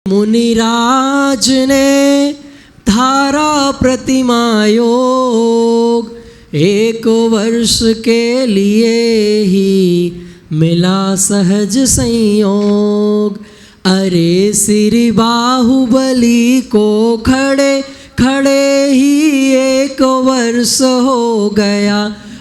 मुनिराज ने धारा प्रतिमा योग, 1 वर्ष के लिए ही मिला सहज संयोग। अरे श्री बाहुबली को खड़े खड़े ही 1 वर्ष हो गया।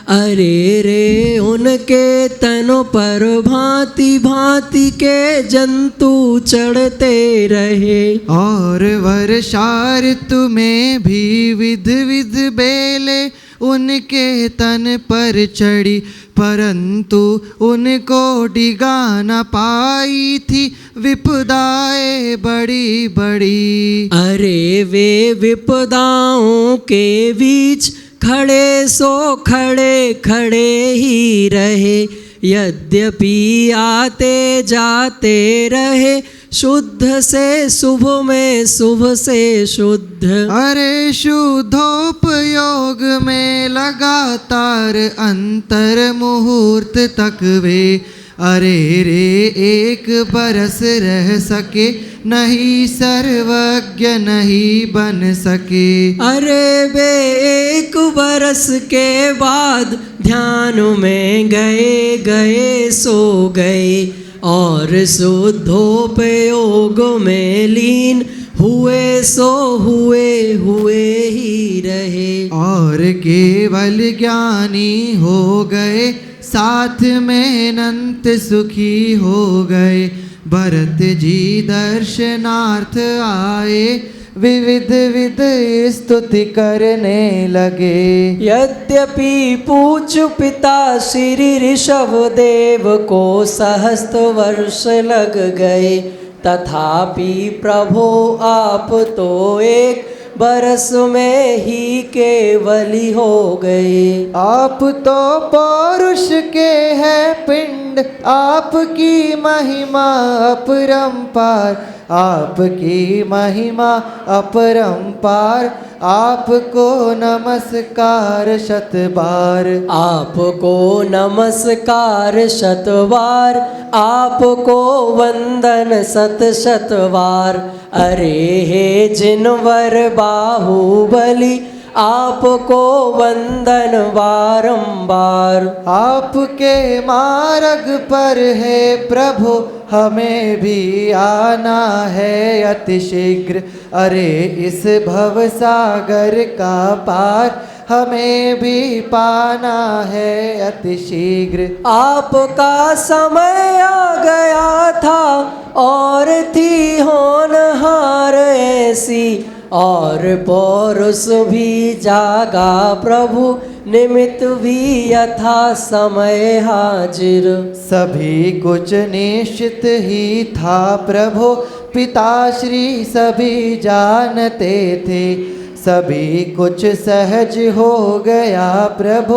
अरे रे उनके तन पर भांति भांति के जंतु चढ़ते रहे। और वर्षा ऋतु में भी विध विध बेले उनके तन पर चढ़ी, परंतु उनको डिगा न पाई थी विपदाएं बड़ी बड़ी। अरे वे विपदाओं के बीच खड़े सो खड़े खड़े ही रहे। यद्यपि आते जाते रहे, शुद्ध से शुभ में शुभ से शुद्ध। अरे शुद्धोपयोग में लगातार अंतर मुहूर्त तक वे, अरे रे 1 बरस रह सके, नहीं सर्वज्ञ नहीं बन सके। अरे वे 1 बरस के बाद ध्यान में गए गए सो गए, और शुद्धोपयोग में लीन हुए सो हुए ही रहे। और केवल ज्ञानी हो गए, साथ में अनंत सुखी हो गए। भरत जी दर्शनार्थ आए, विविध विध स्तुति करने लगे। यद्यपि पूज्य पिता श्री ऋषभ देव को सहस्त्र वर्ष लग गए, तथापि प्रभु आप तो 1 बरस में ही केवली हो गए। आप तो पौरुष के हैं पिंड, आपकी महिमा अपरंपार, आपकी महिमा अपरंपार। आपको नमस्कार 100 बार, आपको नमस्कार 100 बार, आपको वंदन 100 बार। अरे हे जिनवर बाहुबली, आपको वंदन बारंबार। आपके मार्ग पर है प्रभु, हमें भी आना है अति शीघ्र। अरे इस भव सागर का पार, हमें भी पाना है अति शीघ्र। आपका समय आ गया था, और थी होनहार ऐसी, और पौरुष भी जागा प्रभु, निमित्त भी यथा समय हाजिर। सभी कुछ निश्चित ही था प्रभु, पिताश्री सभी जानते थे। सभी कुछ सहज हो गया प्रभु,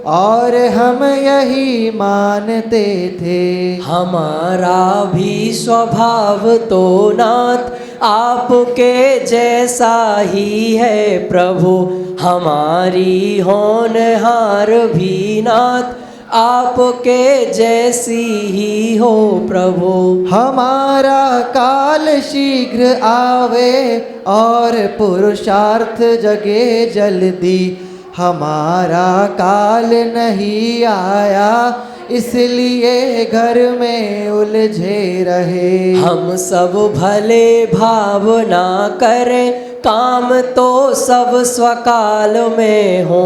और हम यही मानते थे। हमारा भी स्वभाव तो नाथ आपके जैसा ही है प्रभु, हमारी होनहार भी नाथ आपके जैसी ही हो प्रभु। हमारा काल शीघ्र आवे, और पुरुषार्थ जगे जल्दी। हमारा काल नहीं आया, इसलिए घर में उलझे रहे। हम सब भले भावना करें, काम तो सब स्वकाल में हो,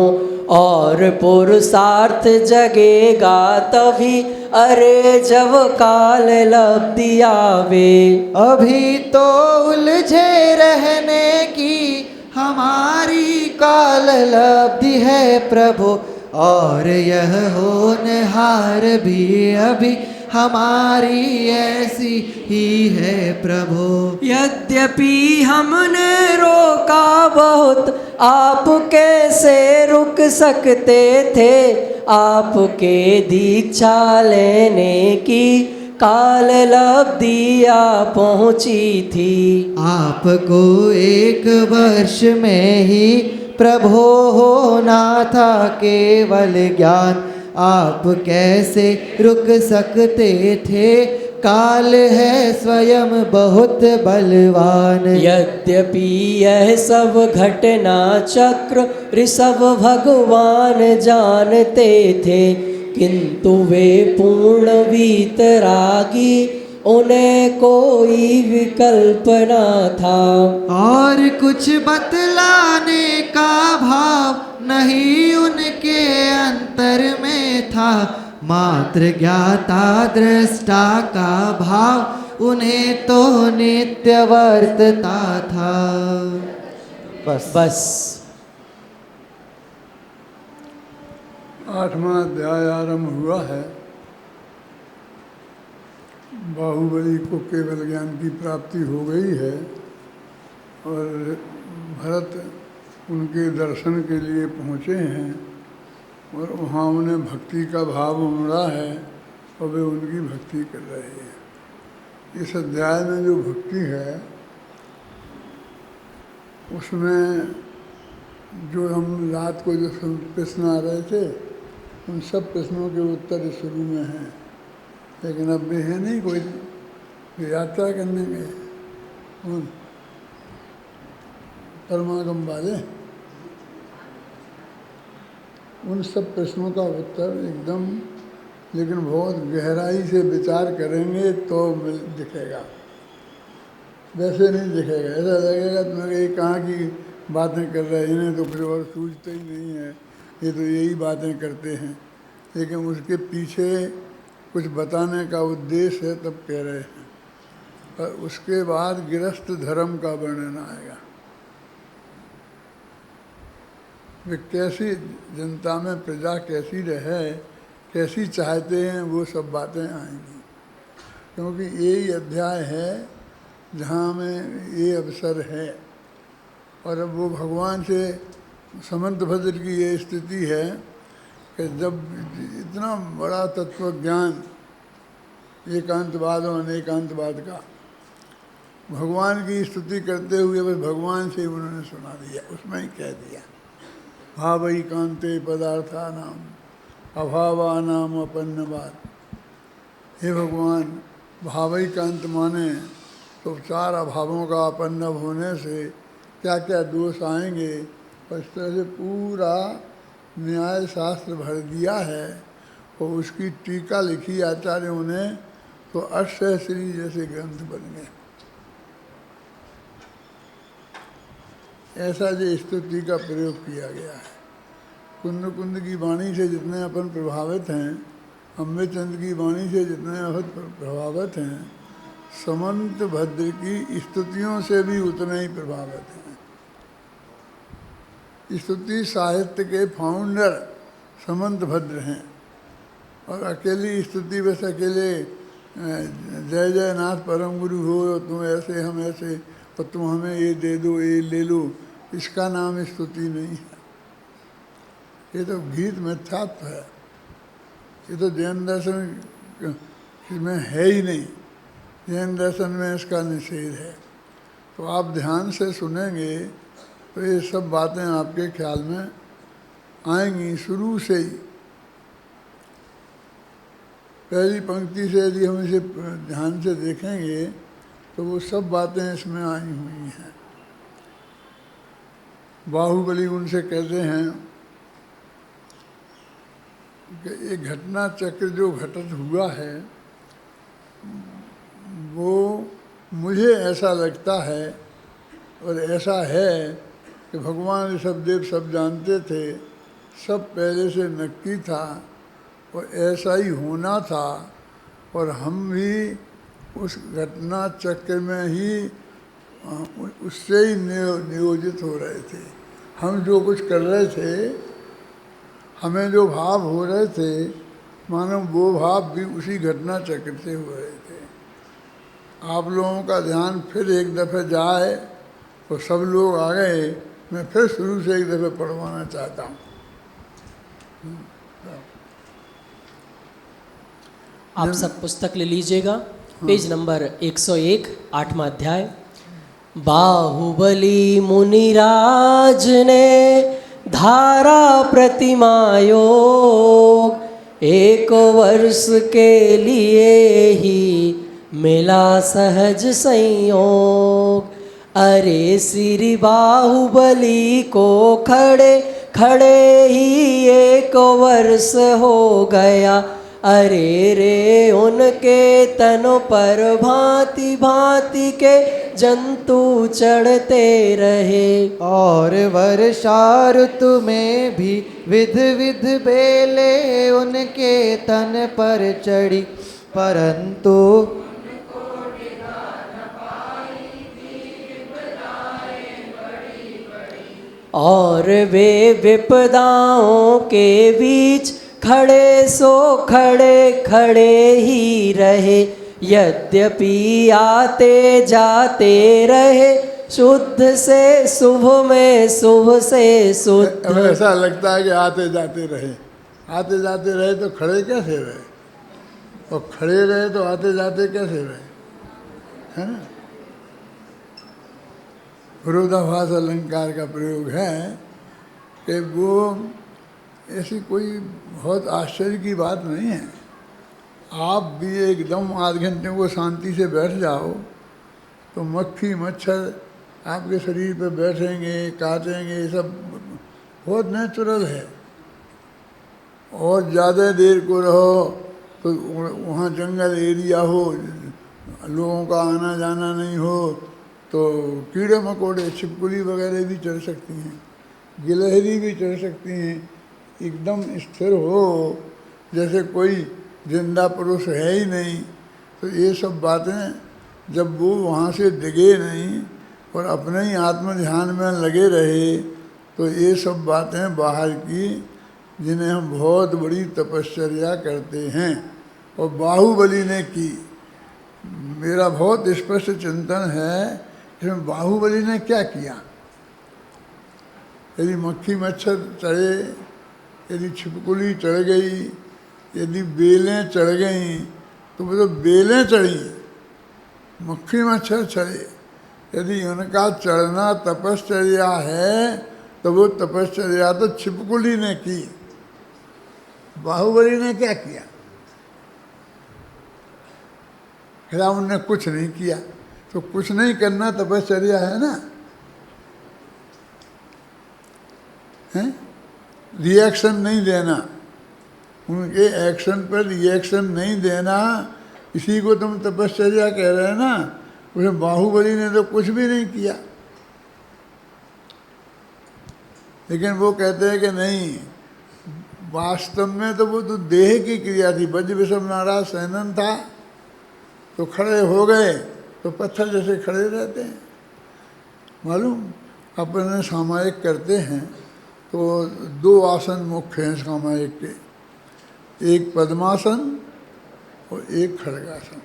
और पुरुषार्थ जगेगा तभी, अरे जब काल लब्धि आवे। अभी तो उलझे रहने की हमारी काल लब्धि है प्रभु, और यह होनहार भी अभी हमारी ऐसी ही है प्रभु। यद्यपि हमने रोका बहुत, आप कैसे रुक सकते थे। आपके दीक्षा लेने की काल लब्धि आ पहुँची थी। आपको 1 वर्ष में ही प्रभु होना था केवल ज्ञान, आप कैसे रुक सकते थे काल है स्वयं बहुत बलवान। यद्यपि यह सब घटना चक्र ऋषभ भगवान जानते थे, किंतु वे पूर्ण वीतरागी, उन्हें कोई विकल्प न था। और कुछ बतलाने का भाव नहीं उनके अंतर में था, मात्र ज्ञाता दृष्टा का भाव उन्हें तो नित्य वर्तता था। बस 8वां अध्याय आरंभ हुआ है। बाहुबली को केवल ज्ञान की प्राप्ति हो गई है और भरत उनके दर्शन के लिए पहुँचे हैं और वहाँ उन्हें भक्ति का भाव उमड़ा है और वे उनकी भक्ति कर रहे हैं। इस अध्याय में जो भक्ति है उसमें जो हम रात को जो प्रश्न आ रहे थे उन सब प्रश्नों के उत्तर शुरू में हैं, लेकिन अब भी है नहीं कोई यात्रा करने के परमागम वाले। उन सब प्रश्नों का उत्तर एकदम लेकिन बहुत गहराई से विचार करेंगे तो दिखेगा, वैसे नहीं दिखेगा। ऐसा लगेगा तुम्हें ये कहाँ की बातें कर रहे हैं, इन्हें तो कुछ और सूझते ही नहीं है, ये तो यही बातें करते हैं। लेकिन उसके पीछे कुछ बताने का उद्देश्य है तब कह रहे हैं। और उसके बाद गृहस्थ धर्म का वर्णन आएगा। वे कैसी जनता में प्रजा कैसी रहे, कैसी चाहते हैं, वो सब बातें आएंगी। क्योंकि यही अध्याय है जहाँ में ये अवसर है। और अब वो भगवान से समंतभद्र की ये स्थिति है कि जब इतना बड़ा तत्व ज्ञान एकांतवाद और अनेकांतवाद का भगवान की स्तुति करते हुए बस भगवान से उन्होंने सुना दिया, उसमें ही कह दिया भावई कांते पदार्थानाम अभावानाम अपन्नवाद। हे भगवान, भावई कांत माने तो चार अभावों का अपन्न होने से क्या क्या दोष आएंगे, और इस तरह से पूरा न्याय शास्त्र भर दिया है। और उसकी टीका लिखी आचार्यों ने तो अष्टश्री जैसे ग्रंथ बन गए। ऐसा जो स्तुति का प्रयोग किया गया है। कुंद कुंद की वाणी से जितने अपन प्रभावित हैं, अम्बे चंद की वाणी से जितने अपन प्रभावित हैं, समंत भद्र की स्तुतियों से भी उतने ही प्रभावित हैं। स्तुति साहित्य के फाउंडर समंत भद्र हैं और अकेली स्तुति बस अकेले जय जयनाथ परम गुरु हो, तुम ऐसे हम ऐसे, और तुम हमें ये दे दो ये ले लो, इसका नाम स्तुति नहीं है। ये तो गीत मिथ्यात्व है। ये तो जैन दर्शन में है ही नहीं। जैन दर्शन में इसका निषेध है। तो आप ध्यान से सुनेंगे तो ये सब बातें आपके ख्याल में आएंगी शुरू से ही। पहली पंक्ति से यदि हम इसे ध्यान से देखेंगे तो वो सब बातें इसमें आई हुई हैं। बाहुबली उनसे कहते हैं कि ये घटना चक्र जो घटित हुआ है वो मुझे ऐसा लगता है और ऐसा है कि भगवान ऋषभदेव सब जानते थे, सब पहले से नक्की था और ऐसा ही होना था। और हम भी उस घटना चक्र में ही उससे ही नियोजित हो रहे थे। हम जो कुछ कर रहे थे, हमें जो भाव हो रहे थे, मानो वो भाव भी उसी घटना चक्र से हो रहे थे। आप लोगों का ध्यान फिर एक दफ़े जाए तो सब लोग आ गए, मैं फिर शुरू से एक दफ़े पढ़वाना चाहता हूँ। आप सब पुस्तक ले लीजिएगा, पेज नंबर 101, 8वां अध्याय। बाहुबली मुनिराज ने धारा प्रतिमा योग, 1 वर्ष के लिए ही मिला सहज संयोग। अरे श्री बाहुबली को खड़े खड़े ही 1 वर्ष हो गया। अरे रे उनके तन पर भांति भांति के जंतु चढ़ते रहे। और वर्षा ऋतु में भी विध विध बेले उनके तन पर चढ़ी, परंतु और वे विपदाओं के बीच खड़े सो खड़े खड़े ही रहे। यद्यपि आते जाते रहे, शुद्ध से शुभ में शुभ से शुद्ध। अब ऐसा लगता है कि आते जाते रहे तो खड़े कैसे रहे, और खड़े रहे तो आते जाते कैसे रहे, है ना। विरोधाभास अलंकार का प्रयोग है कि वो ऐसी कोई बहुत आश्चर्य की बात नहीं है। आप भी एकदम आध घंटे को शांति से बैठ जाओ तो मक्खी मच्छर आपके शरीर पे बैठेंगे, काटेंगे, ये सब बहुत नेचुरल है। और ज़्यादा देर को रहो तो वहाँ जंगल एरिया हो, लोगों का आना जाना नहीं हो, तो कीड़े मकोड़े छिपकली वगैरह भी चढ़ सकती हैं, गिलहरी भी चढ़ सकती हैं। एकदम स्थिर हो जैसे कोई जिंदा पुरुष है ही नहीं। तो ये सब बातें जब वो वहाँ से डिगे नहीं और अपने ही आत्म ध्यान में लगे रहे, तो ये सब बातें बाहर की जिन्हें हम बहुत बड़ी तपश्चर्या करते हैं और बाहुबली ने की। मेरा बहुत स्पष्ट चिंतन है कि बाहुबली ने क्या किया। यदि मक्खी मच्छर चढ़े, यदि छिपकली चढ़ गई, यदि बेलें चढ़ गईं, तो वो तो बेलें चढ़ी, मक्खी मच्छर चढ़े। यदि उनका चढ़ना तपश्चर्या है तो वो तपश्चर्या तो छिपकली ने की। बाहुबली ने क्या किया? रावण ने कुछ नहीं किया। तो कुछ नहीं करना तपश्चर्या है ना, है? रिएक्शन नहीं देना, उनके एक्शन पर रिएक्शन नहीं देना, इसी को तुम तपश्चर्या कह रहे हैं ना। उसे बाहुबली ने तो कुछ भी नहीं किया, लेकिन वो कहते हैं कि नहीं, वास्तव में तो वो तो देह की क्रिया थी। वज्र विषम नाराज सैनन था तो खड़े हो गए, तो पत्थर जैसे खड़े रहते हैं। मालूम, अपने सामायिक करते हैं तो 2 आसन मुख्य हैं सामायिक के, एक पद्मासन और एक खड़गासन।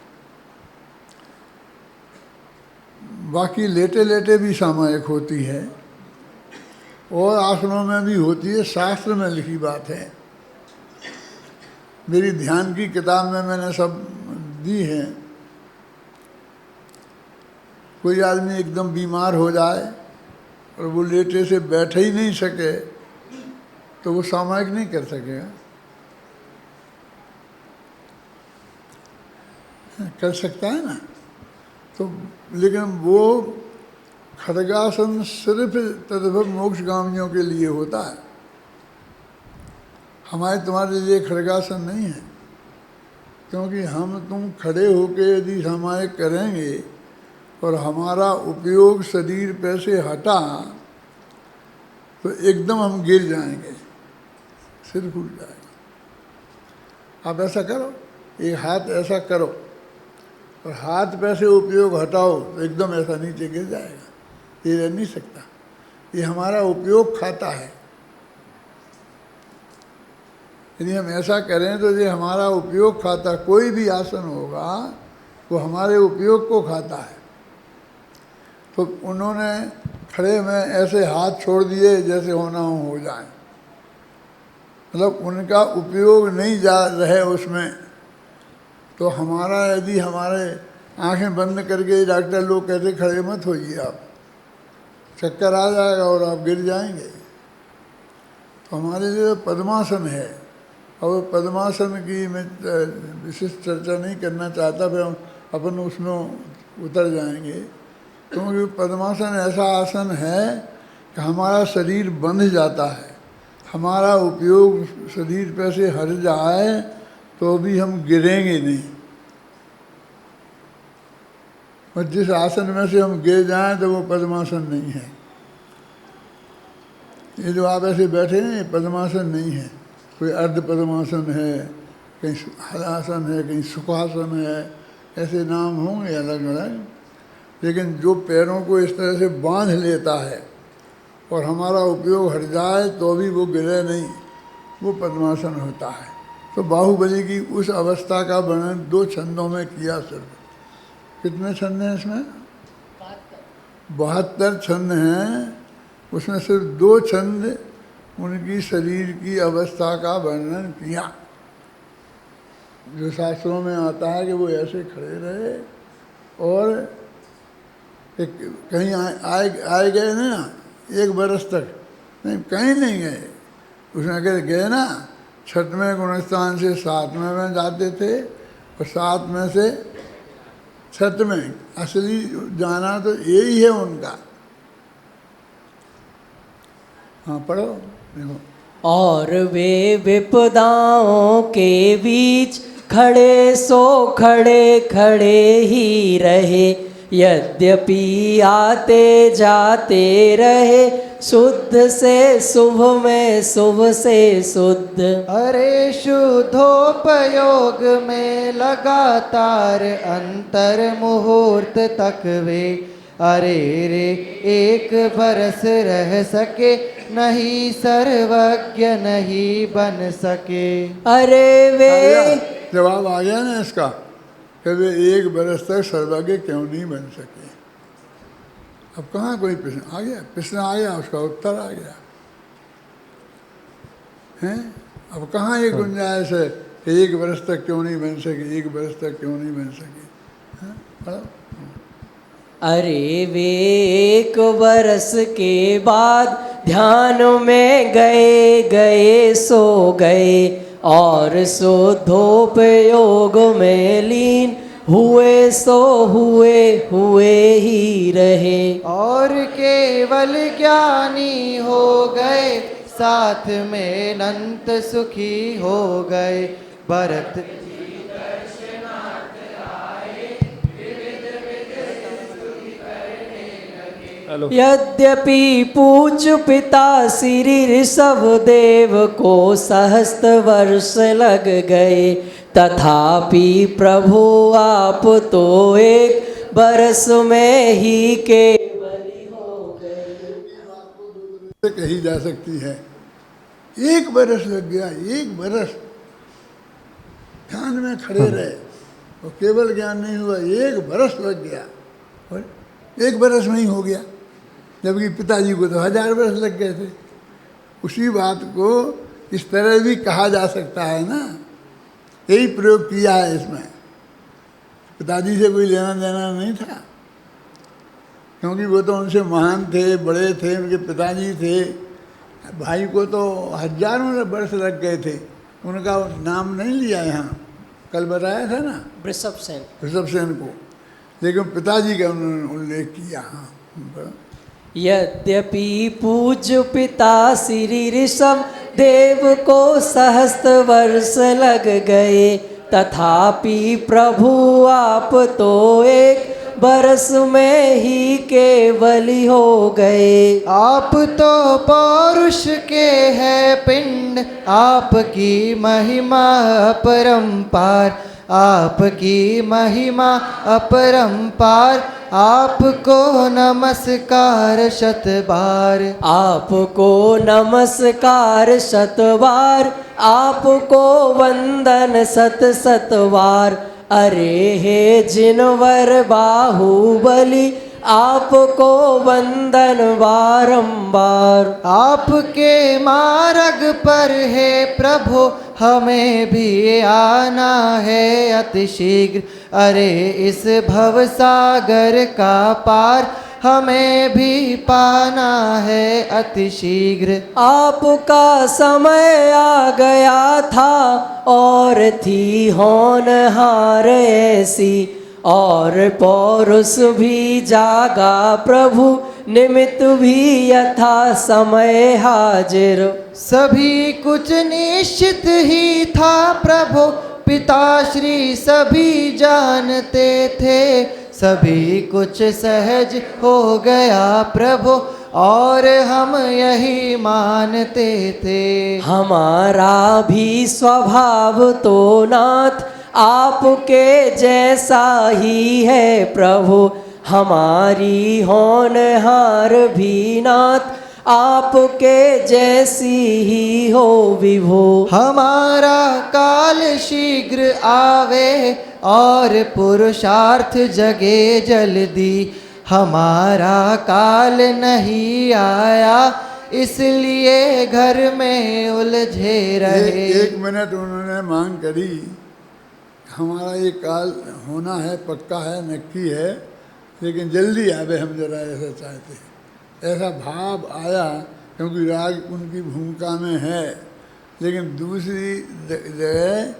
बाकी लेटे लेटे भी सामायिक होती है और आसनों में भी होती है, शास्त्र में लिखी बात है। मेरी ध्यान की किताब में मैंने सब दी है। कोई आदमी एकदम बीमार हो जाए और वो लेटे से बैठ ही नहीं सके तो वो सामायिक नहीं कर सकेगा। कर सकता है ना। तो लेकिन वो खड्गासन सिर्फ तदभव मोक्षगामियों के लिए होता है, हमारे तुम्हारे लिए खड्गासन नहीं है। क्योंकि हम तुम खड़े होकर यदि सामायिक करेंगे और हमारा उपयोग शरीर पे से हटा तो एकदम हम गिर जाएंगे, सिर फूट जाएगा। आप ऐसा करो, एक हाथ ऐसा करो और हाथ पे से उपयोग हटाओ तो एकदम ऐसा नीचे गिर जाएगा, ये रह नहीं सकता। ये हमारा उपयोग खाता है। यदि हम ऐसा करें तो ये हमारा उपयोग खाता, कोई भी आसन होगा वो हमारे उपयोग को खाता है। तो उन्होंने खड़े में ऐसे हाथ छोड़ दिए जैसे होना हो जाए, मतलब उनका उपयोग नहीं जा रहे उसमें। तो हमारा यदि हमारे आंखें बंद करके डॉक्टर लोग कहते खड़े मत होइए, आप चक्कर आ जाएगा और आप गिर जाएंगे। तो हमारे लिए पद्मासन है, और पद्मासन की मैं विशिष्ट चर्चा नहीं करना चाहता, फिर अपन उसमें उतर जाएंगे। क्योंकि पद्मासन ऐसा आसन है कि हमारा शरीर बंध जाता है, हमारा उपयोग शरीर पर से हट जाए तो भी हम गिरेंगे नहीं। और जिस आसन में से हम गिर जाएं तो वो पद्मासन नहीं है। ये जो आप ऐसे बैठे हैं ये पद्मासन नहीं है। कोई अर्ध पद्मासन है, कहीं हलासन है, कहीं सुखासन है, ऐसे नाम होंगे अलग अलग। लेकिन जो पैरों को इस तरह से बांध लेता है और हमारा उपयोग हट जाए तो भी वो गिरे नहीं, वो पद्मासन होता है। तो बाहुबली की उस अवस्था का वर्णन 2 छंदों में किया सिर्फ। कितने छंद हैं इसमें? 72 छंद हैं। उसमें सिर्फ 2 छंद उनकी शरीर की अवस्था का वर्णन किया। जो शास्त्रों में आता है कि वो ऐसे खड़े रहे और कहीं आए गए ना 1 बरस तक, नहीं कहीं नहीं गए। उसमें अगर गए ना 6वें गुणस्थान से 7वें में जाते थे और 7 में से 6 में असली जाना तो यही है उनका। हाँ पढ़ो देखो। और वे विपदाओं के बीच खड़े सो खड़े खड़े ही रहे, यद्यपि आते जाते रहे, शुद्ध से शुभ में शुभ से शुद्ध। अरे शुद्धोपयोग में लगातार अंतर मुहूर्त तक वे, अरे रे 1 बरस रह सके, नहीं सर्वज्ञ नहीं बन सके। अरे वे जवाब आ गया ना इसका कि वे 1 बरस तक सर्वज्ञ क्यों नहीं बन सके। अब कहाँ कोई प्रश्न आ गया? प्रश्न आ गया, उसका उत्तर आ गया हैं। अब कहाँ ये गुंजाइश है कि 1 बरस तक क्यों नहीं बन सके, 1 बरस तक क्यों नहीं बन सके? हैं? पढ़ो। अरे वे 1 बरस के बाद ध्यान में गए गए सो गए, और शुद्धोपयोग में लीन हुए सो हुए ही रहे। और केवल ज्ञानी हो गए, साथ में अनंत सुखी हो गए। भरत यद्यपि पूज पिता श्री ऋषभ देव को सहस्त्र वर्ष लग गए, तथापि प्रभु आप तो 1 बरस में ही केवली हो गए। कही जा सकती है 1 बरस लग गया, 1 बरस ध्यान में खड़े रहे और केवल ज्ञान नहीं हुआ, 1 बरस लग गया और 1 बरस में ही हो गया। जबकि पिताजी को तो 1000 बरस लग गए थे। उसी बात को इस तरह भी कहा जा सकता है ना, यही प्रयोग किया है इसमें। पिताजी से कोई लेना देना नहीं था, क्योंकि वो तो उनसे महान थे, बड़े थे, उनके पिताजी थे। भाई को तो हजारों वर्ष लग गए थे, उनका नाम नहीं लिया यहाँ, कल बताया था ना वृषभ सेन। ऋषभ सेन को, लेकिन पिताजी का उन्होंने उल्लेख किया। हाँ यद्यपि पूज्य पिता श्री ऋषभ देव को सहस्त्र वर्ष लग गए, तथापि प्रभु आप तो 1 बरस में ही केवली हो गए। आप तो पौरुष के है पिंड, आपकी महिमा अपरंपार, आपकी महिमा अपरंपार। आपको नमस्कार 100 बार, आपको नमस्कार 100 बार, आपको वंदन 100 बार। अरे हे जिनवर बाहुबली, आपको वंदन बारंबार। आपके मार्ग पर है प्रभु, हमें भी आना है अति शीघ्र। अरे इस भव सागर का पार, हमें भी पाना है अति शीघ्र। आपका समय आ गया था और थी होनहार ऐसी, और पौरुष भी जागा प्रभु, निमित्त भी यथा समय हाजिर। सभी कुछ निश्चित ही था प्रभु, पिताश्री सभी जानते थे। सभी कुछ सहज हो गया प्रभु, और हम यही मानते थे। हमारा भी स्वभाव तो नाथ आपके जैसा ही है प्रभु, हमारी होनहार भी नाथ आपके जैसी ही हो विभो। हमारा काल शीघ्र आवे, और पुरुषार्थ जगे जल्दी। हमारा काल नहीं आया, इसलिए घर में उलझे रहे। एक मिनट उन्होंने मांग करी, हमारा ये काल होना है, पक्का है, नक्की है, लेकिन जल्दी आवे, हम जरा ऐसा चाहते हैं। ऐसा भाव आया क्योंकि राग उनकी भूमिका में है। लेकिन दूसरी जगह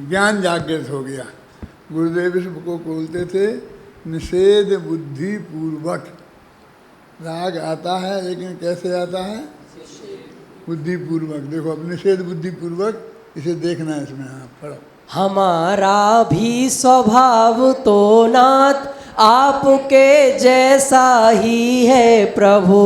ज्ञान जागृत हो गया। गुरुदेव इसको बोलते थे निषेध बुद्धि पूर्वक। राग आता है लेकिन कैसे आता है? बुद्धि पूर्वक। देखो अब निषेध बुद्धि पूर्वक, इसे देखना है इसमें। आप पढ़ो। हमारा भी स्वभाव तो नाथ आपके जैसा ही है प्रभु,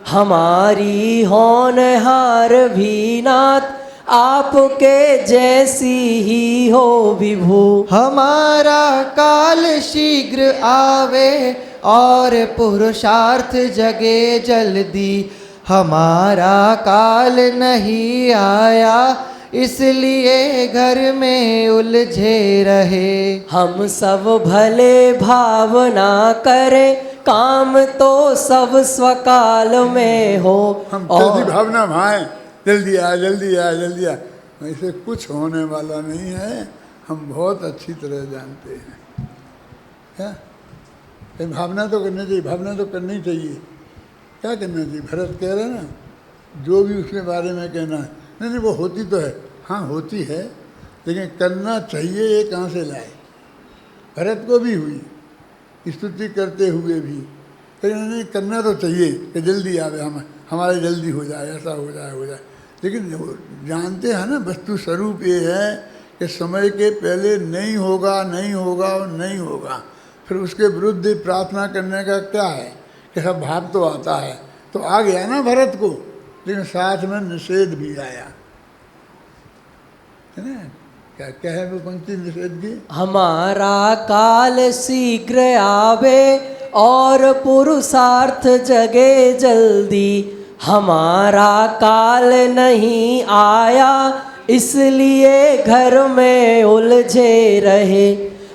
हमारी होनहार भी नाथ आपके जैसी ही हो विभु। हमारा काल शीघ्र आवे, और पुरुषार्थ जगे जल्दी। हमारा काल नहीं आया, इसलिए घर में उलझे रहे। हम सब भले भावना करें, काम तो सब स्वकाल में हो। हम जल्दी भावना भाएं, जल्दी आ जल्दी आ जल्दी आ, ऐसे कुछ होने वाला नहीं है। हम बहुत अच्छी तरह जानते हैं। क्या भावना तो करनी चाहिए, भावना तो करनी चाहिए। क्या करना चाहिए? भरत कह रहे ना, जो भी उसके बारे में कहना है, नहीं वो होती तो है, हाँ होती है, लेकिन करना चाहिए ये कहाँ से लाए? भरत को भी हुई स्तुति करते हुए भी, लेकिन नहीं करना तो चाहिए कि जल्दी आवे, हमारे जल्दी हो जाए, ऐसा हो जाए। लेकिन जानते हैं ना, वस्तु स्वरूप ये है कि समय के पहले नहीं होगा और नहीं होगा। फिर उसके विरुद्ध प्रार्थना करने का क्या है कि सब भाव तो आता है। तो आ गया ना भरत को, लेकिन साथ में निषेध भी आया है ना। क्या है वो पंक्ति निषेध की? हमारा काल शीघ्र आवे, और पुरुषार्थ जगे जल्दी। हमारा काल नहीं आया, इसलिए घर में उलझे रहे।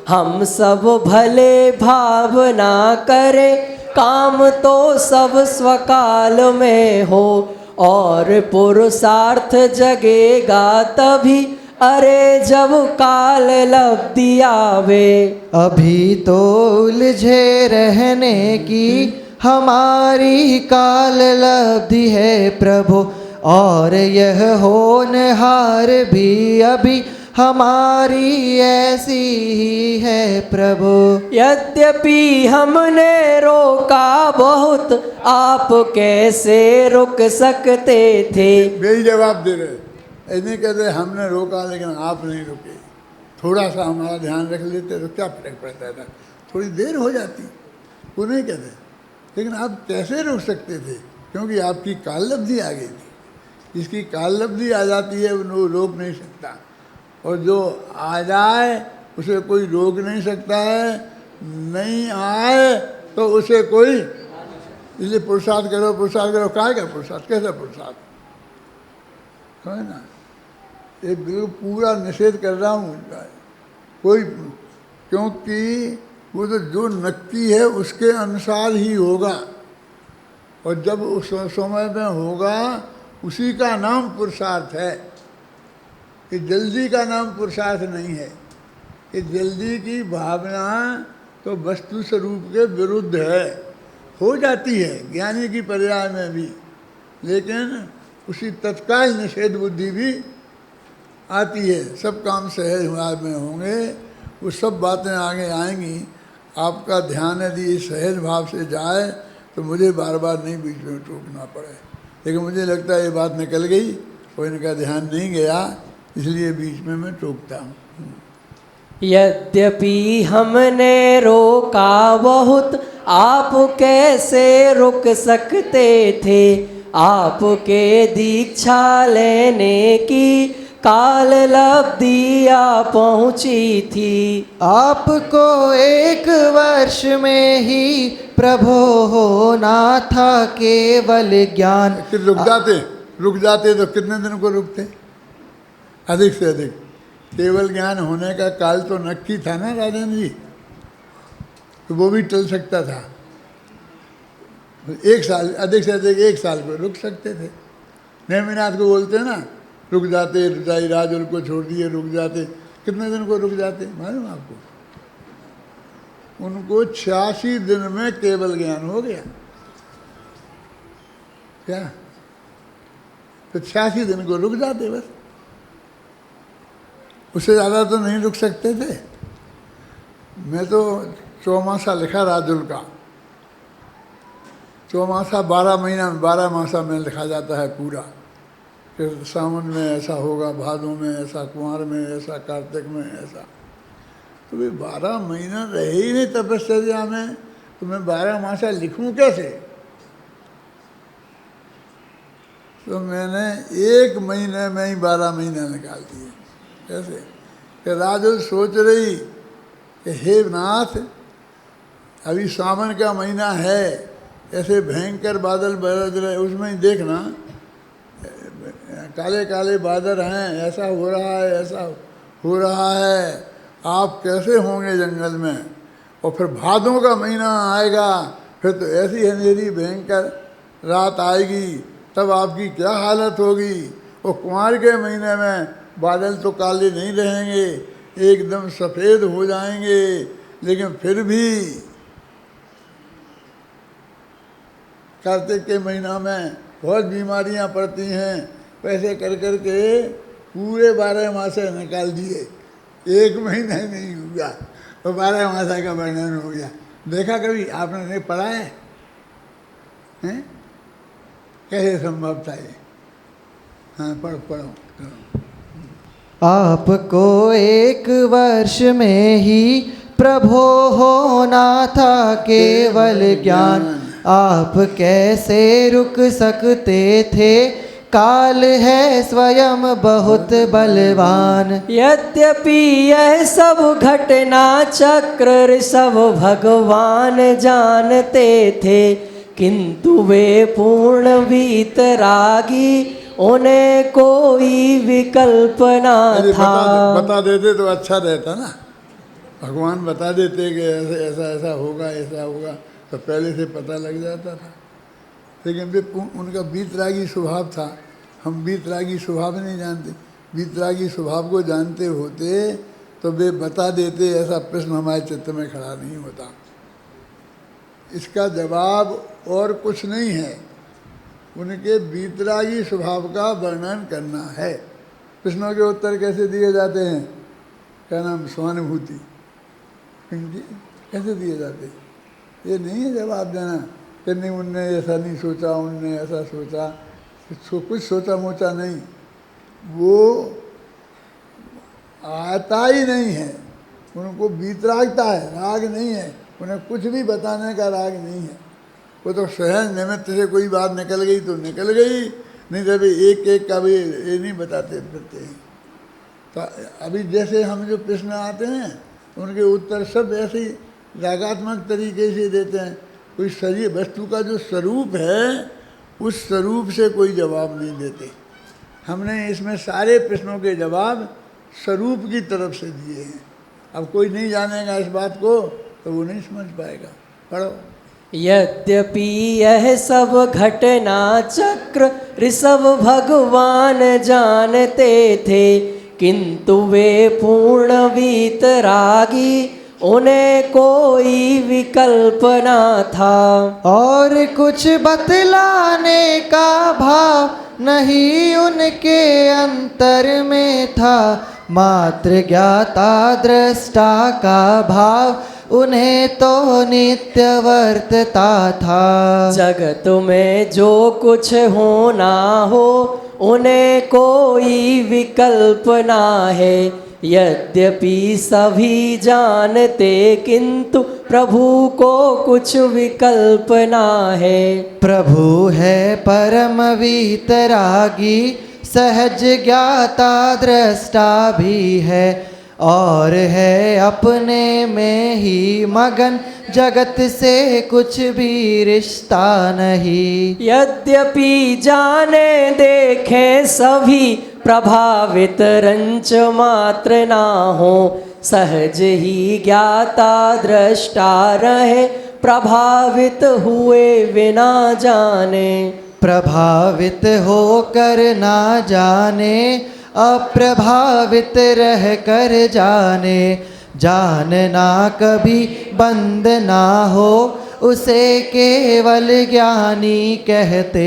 हम सब भले भावना करें, काम तो सब स्वकाल में हो। और पुरुषार्थ जगेगा तभी, अरे जब काल लब्धि आवे। अभी तो उलझे रहने की हमारी काल लब्धि है प्रभु, और यह होनहार भी अभी हमारी ऐसी ही है प्रभु। यद्यपि हमने रोका बहुत, आप कैसे रुक सकते थे? वही जवाब दे रहे, ऐसे कहते हमने रोका लेकिन आप नहीं रुके। थोड़ा सा हमारा ध्यान रख लेते तो क्या फर्क पड़ता था, थोड़ी देर हो जाती, वो नहीं कहते। लेकिन आप कैसे रुक सकते थे? क्योंकि आपकी काल लब्धि आ गई थी। इसकी काल लब्धि आ जाती है, वो रोक नहीं सकता, और जो आ जाए उसे कोई रोक नहीं सकता है। नहीं आए तो उसे कोई, इसलिए पुरुषार्थ करो काय का पुरुषार्थ, कैसा पुरुषार्थ है ना। एक बिल्कुल पूरा निषेध कर रहा हूँ कोई, क्योंकि वो तो जो नक्की है उसके अनुसार ही होगा, और जब उस समय में होगा उसी का नाम पुरुषार्थ है। ये जल्दी का नाम पुरुषार्थ नहीं है। ये जल्दी की भावना तो वस्तु स्वरूप के विरुद्ध है, हो जाती है ज्ञानी की पर्याय में भी, लेकिन उसी तत्काल निषेध बुद्धि भी आती है। सब काम सहज में होंगे, वो सब बातें आगे आएंगी। आपका ध्यान यदि सहज भाव से जाए तो मुझे बार बार नहीं बीच में टोकना पड़े। लेकिन मुझे लगता है ये बात निकल गई और इनका ध्यान नहीं गया, इसलिए बीच में मैं टोकता हूँ। यद्यपि हमने रोका बहुत, आप कैसे रुक सकते थे। आपके दीक्षा लेने की काल लब्धि आ पहुँची थी। आपको 1 वर्ष में ही प्रभु होना था केवल ज्ञान। कि रुक जाते तो कितने दिन को रुकते? अधिक से अधिक। केवल ज्ञान होने का काल तो नक्की था ना राजन जी, तो वो भी टल सकता था। 1 साल, अधिक से अधिक 1 साल को रुक सकते थे। नेमिनाथ को बोलते हैं ना, रुक जाते, रजाई राजुल को छोड़ दिए, रुक जाते। कितने दिन को रुक जाते मालूम आपको? उनको 86 दिन में केवल ज्ञान हो गया। क्या? तो 86 दिन को रुक जाते बस, उससे ज़्यादा तो नहीं रुक सकते थे। मैं तो चौमासा लिखा राजुल का। चौमासा 12 महीना में, 12 मासा में लिखा जाता है पूरा। फिर सावन में ऐसा होगा, भादों में ऐसा, कुंवर में ऐसा, कार्तिक में ऐसा। तो वे 12 महीना रहे ही नहीं तपस्या में, तो मैं 12 मासा लिखूं कैसे? तो मैंने 1 महीने में ही 12 महीना निकाल दिए। कैसे? कि राजुल सोच रही कि हे नाथ, अभी सावन का महीना है, ऐसे भयंकर बादल बरस रहे, उसमें ही देखना काले काले बादल हैं, ऐसा हो रहा है, ऐसा हो रहा है, आप कैसे होंगे जंगल में? और फिर भादों का महीना आएगा, फिर तो ऐसी अंधेरी भयंकर रात आएगी, तब आपकी क्या हालत होगी? और कुंवर के महीने में बादल तो काले नहीं रहेंगे, एकदम सफ़ेद हो जाएंगे, लेकिन फिर भी कार्तिक के महीना में बहुत बीमारियां पड़ती हैं। पैसे कर कर के पूरे 12 मासे निकाल दिए, 1 महीना ही नहीं हुआ तो 12 मासा का वर्णन हो गया। देखा कभी आपने? नहीं पढ़ा है? हैं? कैसे संभव था ये? हाँ, पढ़ो। आपको 1 वर्ष में ही प्रभु होना था केवल ज्ञान। आप कैसे रुक सकते थे, काल है स्वयं बहुत बलवान। यद्यपि यह सब घटना चक्र सब भगवान जानते थे, किंतु वे पूर्ण वीतरागी, उन्हें कोई विकल्प ना था। बता देते तो अच्छा रहता ना। भगवान बता देते कि ऐसा होगा, ऐसा होगा, तो पहले से पता लग जाता था। लेकिन वे उनका वीतरागी स्वभाव था। हम वीतरागी स्वभाव नहीं जानते। वीतरागी स्वभाव को जानते होते तो वे बता देते, ऐसा प्रश्न हमारे चित्त में खड़ा नहीं होता। इसका जवाब और कुछ नहीं है, उनके वीतरागी स्वभाव का वर्णन करना है। प्रश्नों के उत्तर कैसे दिए जाते हैं? क्या नाम? स्वानुभूति। कैसे दिए जाते हैं? ये नहीं है जवाब देना कि नहीं उनने ऐसा नहीं सोचा, उनने ऐसा सोचा, कुछ सोचा मोचा नहीं। वो आता ही नहीं है, उनको वीतरागता है, राग नहीं है। उन्हें कुछ भी बताने का राग नहीं है। वो तो सहज निमित्त से कोई बात निकल गई तो निकल गई, नहीं तो अभी एक का भी ये नहीं बताते फिरते हैं। तो अभी जैसे हम जो प्रश्न आते हैं उनके उत्तर सब ऐसे ही रागात्मक तरीके से देते हैं। कोई शरीर वस्तु का जो स्वरूप है उस स्वरूप से कोई जवाब नहीं देते। हमने इसमें सारे प्रश्नों के जवाब स्वरूप की तरफ से दिए हैं। अब कोई नहीं जानेगा इस बात को तो वो नहीं समझ पाएगा। पढ़ो। यद्यपि यह सब घटना चक्र ऋषभ भगवान जानते थे, किंतु वे पूर्ण वीतरागी, उन्हें कोई विकल्प न था। और कुछ बतलाने का भाव नहीं उनके अंतर में था। मात्र ज्ञाता दृष्टा का भाव उन्हें तो नित्य वर्तता था। जगत में जो कुछ होना हो उन्हें कोई विकल्प ना है। यद्यपि सभी जानते किंतु प्रभु को कुछ विकल्प ना है। प्रभु है परम वीतरागी, सहज ज्ञाता दृष्टा भी है, और है अपने में ही मगन, जगत से कुछ भी रिश्ता नहीं। यद्यपि जाने देखे सभी प्रभावित रंच मात्र ना हो, सहज ही ज्ञाता दृष्टा रहे प्रभावित हुए बिना जाने। प्रभावित होकर ना जाने, अप्रभावित रह कर जाने, जानना कभी बंद ना हो उसे केवल ज्ञानी कहते।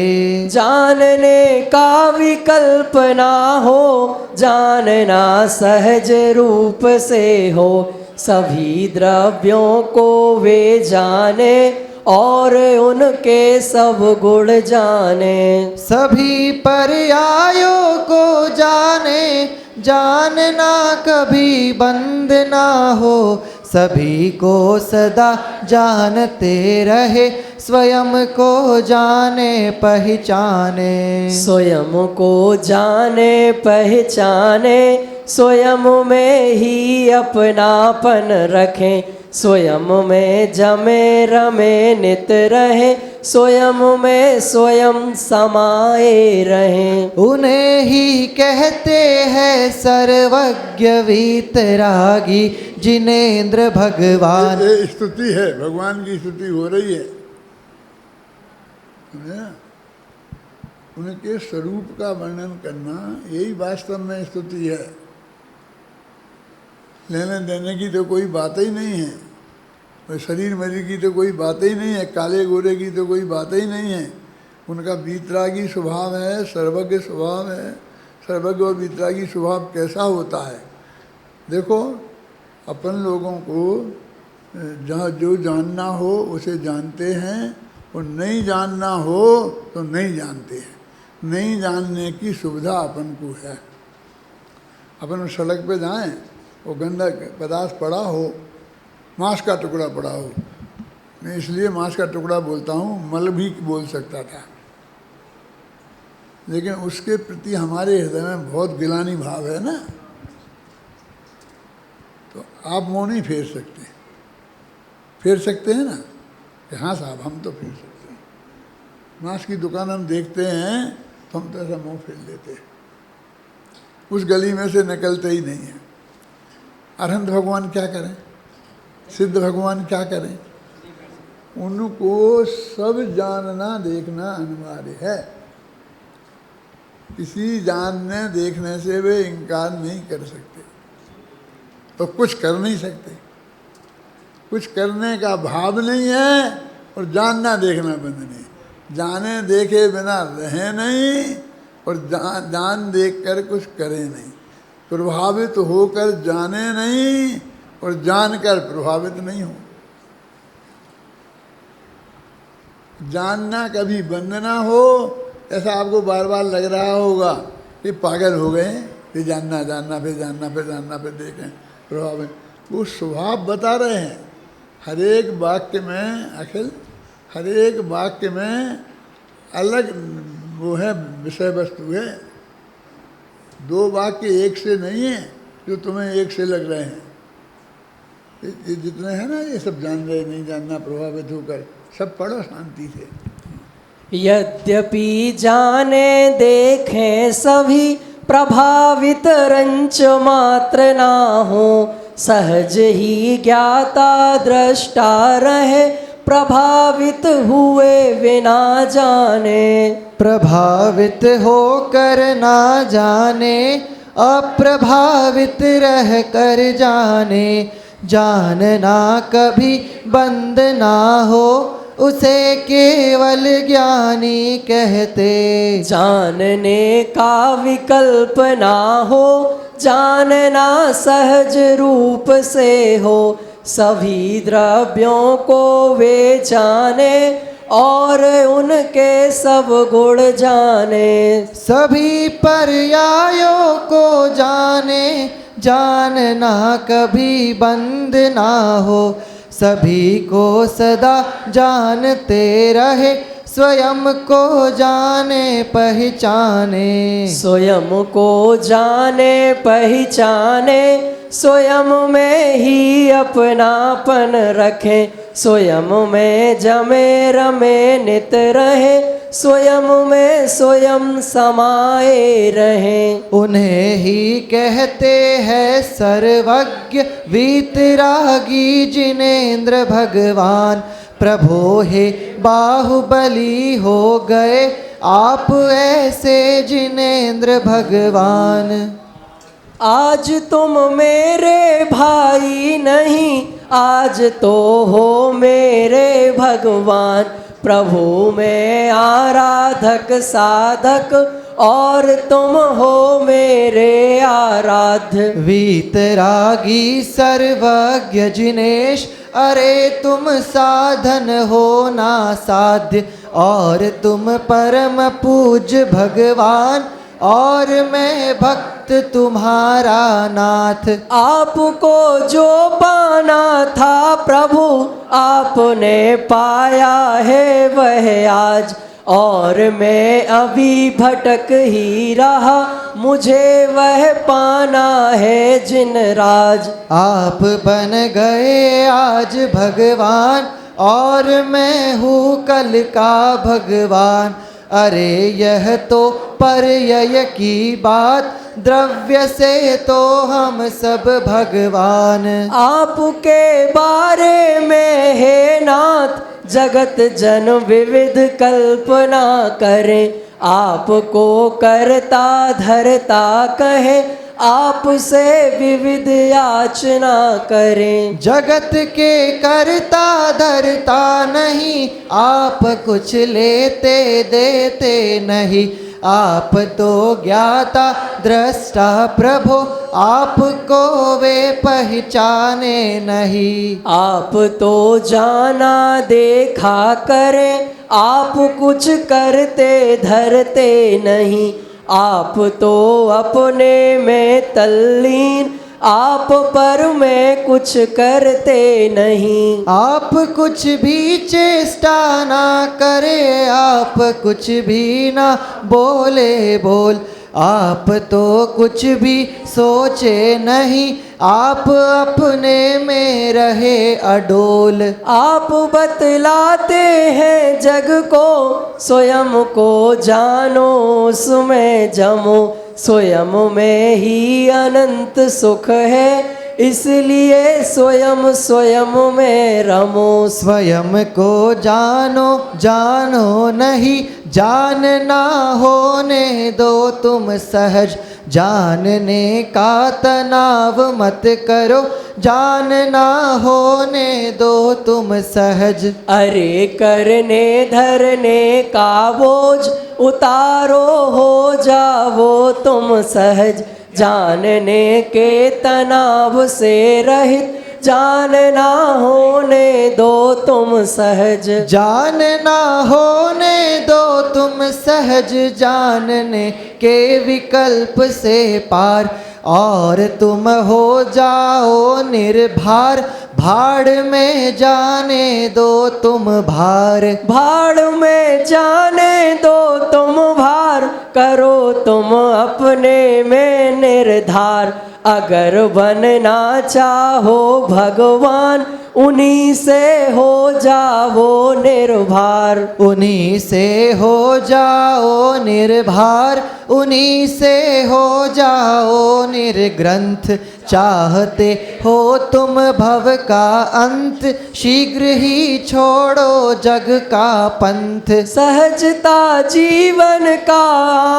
जानने का विकल्प ना हो, जानना सहज रूप से हो, सभी द्रव्यों को वे जाने और उनके सब गुण जाने। सभी पर्यायों को जाने, जानना कभी बंद ना हो, सभी को सदा जानते रहे, स्वयं को जाने पहचाने। स्वयं को जाने पहचाने, स्वयं में ही अपनापन रखें, स्वयं में जमे रमे नित रहे, स्वयं में स्वयं समाये रहें। उन्हें ही कहते हैं सर्वज्ञ वीतरागी, जिनेंद्र भगवान। ये स्तुति है, भगवान की स्तुति हो रही है। समझे? उनके स्वरूप का वर्णन करना यही वास्तव में स्तुति है। लेने देने की तो कोई बात ही नहीं है, और शरीर मरी की तो कोई बात ही नहीं है, काले गोरे की तो कोई बात ही नहीं है। उनका वीतरागी स्वभाव है, सर्वज्ञ स्वभाव है। सर्वज्ञ और वीतरागी स्वभाव कैसा होता है? देखो, अपन लोगों को जहाँ जो जानना हो उसे जानते हैं, और नहीं जानना हो तो नहीं जानते हैं। नहीं जानने की सुविधा अपन को है। अपन सड़क पे जाएं, वो गंदा पदार्थ पड़ा हो, मांस का टुकड़ा पड़ा हो, मैं इसलिए मांस का टुकड़ा बोलता हूँ, मल भी बोल सकता था, लेकिन उसके प्रति हमारे हृदय में बहुत गिलानी भाव है ना, तो आप मुँह नहीं फेर सकते। फेर सकते हैं ना कि हाँ साहब हम तो फेर सकते हैं। मांस की दुकान हम देखते हैं तो हम तो ऐसा मुँह फेर लेते हैं, उस गली में से निकलते ही नहीं है। अरहंत भगवान क्या करें, सिद्ध भगवान क्या करें? उनको सब जानना देखना अनिवार्य है। किसी जानने देखने से वे इनकार नहीं कर सकते, तो कुछ कर नहीं सकते। कुछ करने का भाव नहीं है और जानना देखना बंद नहीं। जाने देखे बिना रहे नहीं, और जान देख कर कुछ करे नहीं। प्रभावित होकर जाने नहीं, और जानकर प्रभावित नहीं हो। जानना कभी बंद ना हो। ऐसा आपको बार बार लग रहा होगा कि पागल हो गए, फिर जानना जानना फिर जानना फिर जानना फिर देखें प्रभावित। वो स्वभाव बता रहे हैं। हर एक वाक्य में अखिल, हर एक वाक्य में अलग वो है, विषय वस्तु है। दो वाक्य एक से नहीं है जो तुम्हें एक से लग रहे हैं। ये जितने हैं ना, ये सब जान रहे, नहीं जानना, प्रभावित होकर, सब पढ़ो शांति से। यद्यपि जाने देखें सभी प्रभावित रंच मात्र ना हो, सहज ही ज्ञाता दृष्टा रहे प्रभावित हुए बिना जाने। प्रभावित होकर ना जाने, अप्रभावित रह कर जाने, जानना कभी बंद ना हो उसे केवल ज्ञानी कहते। जानने का विकल्प ना हो, जानना सहज रूप से हो, सभी द्रव्यों को वे जाने और उनके सब गुण जाने। सभी पर्यायों को जाने, जानना कभी बंद ना हो, सभी को सदा जानते रहे, स्वयं को जाने पहचाने। स्वयं को जाने पहचाने, स्वयं में ही अपनापन रखे, स्वयं में जमे रमे नित रहे, स्वयं में स्वयं समाये रहे। उन्हें ही कहते हैं सर्वज्ञ वीतरागी जिनेन्द्र भगवान, प्रभो हे बाहुबली हो गए आप ऐसे जिनेन्द्र भगवान। आज तुम मेरे भाई नहीं, आज तो हो मेरे भगवान, प्रभु में आराधक साधक और तुम हो मेरे आराध्य। वीतरागी सर्वज्ञ जिनेश, अरे तुम साधन हो ना साध्य, और तुम परम पूज्य भगवान, और मैं भक्त तुम्हारा नाथ। आपको जो पाना था प्रभु, आपने पाया है वह आज, और मैं अभी भटक ही रहा, मुझे वह पाना है जिन राज। आप बन गए आज भगवान, और मैं हूँ कल का भगवान। अरे यह तो पर्यय की बात, द्रव्य से तो हम सब भगवान। आपके बारे में हे नाथ, जगत जन विविध कल्पना करें, आपको करता धरता कहे, आपसे विविध याचना करें। जगत के करता धरता नहीं, आप कुछ लेते देते नहीं, आप तो ज्ञाता दृष्टा प्रभु, आपको वे पहचाने नहीं। आप तो जाना देखा करें, आप कुछ करते धरते नहीं, आप तो अपने में तल्लीन, आप पर में कुछ करते नहीं। आप कुछ भी चेष्टा ना करे, आप कुछ भी ना बोले बोल, आप तो कुछ भी सोचे नहीं, आप अपने में रहे अडोल। आप बतलाते हैं जग को, स्वयं को जानो उसमें जमो, स्वयं में ही अनंत सुख है, इसलिए स्वयं स्वयं में रमो। स्वयं को जानो जानो नहीं, जानना होने दो तुम सहज, जानने का तनाव मत करो, जानना होने दो तुम सहज। अरे करने धरने का बोझ उतारो, हो जाओ तुम सहज, जानने के तनाव से रहित, जानना होने दो तुम सहज। जानना होने दो तुम सहज, जानने के विकल्प से पार, और तुम हो जाओ निर्भार, भाड़ में जाने दो तुम भार। भाड़ में जाने दो तुम भार, करो तुम अपने में निर्धार, अगर बनना चाहो भगवान, उन्हीं से हो जाओ निर्भर। उन्हीं से हो जाओ निर्भर, उन्हीं से हो जाओ निर्ग्रंथ। चाहते हो तुम भव का अंत, शीघ्र ही छोड़ो जग का पंथ। सहजता जीवन का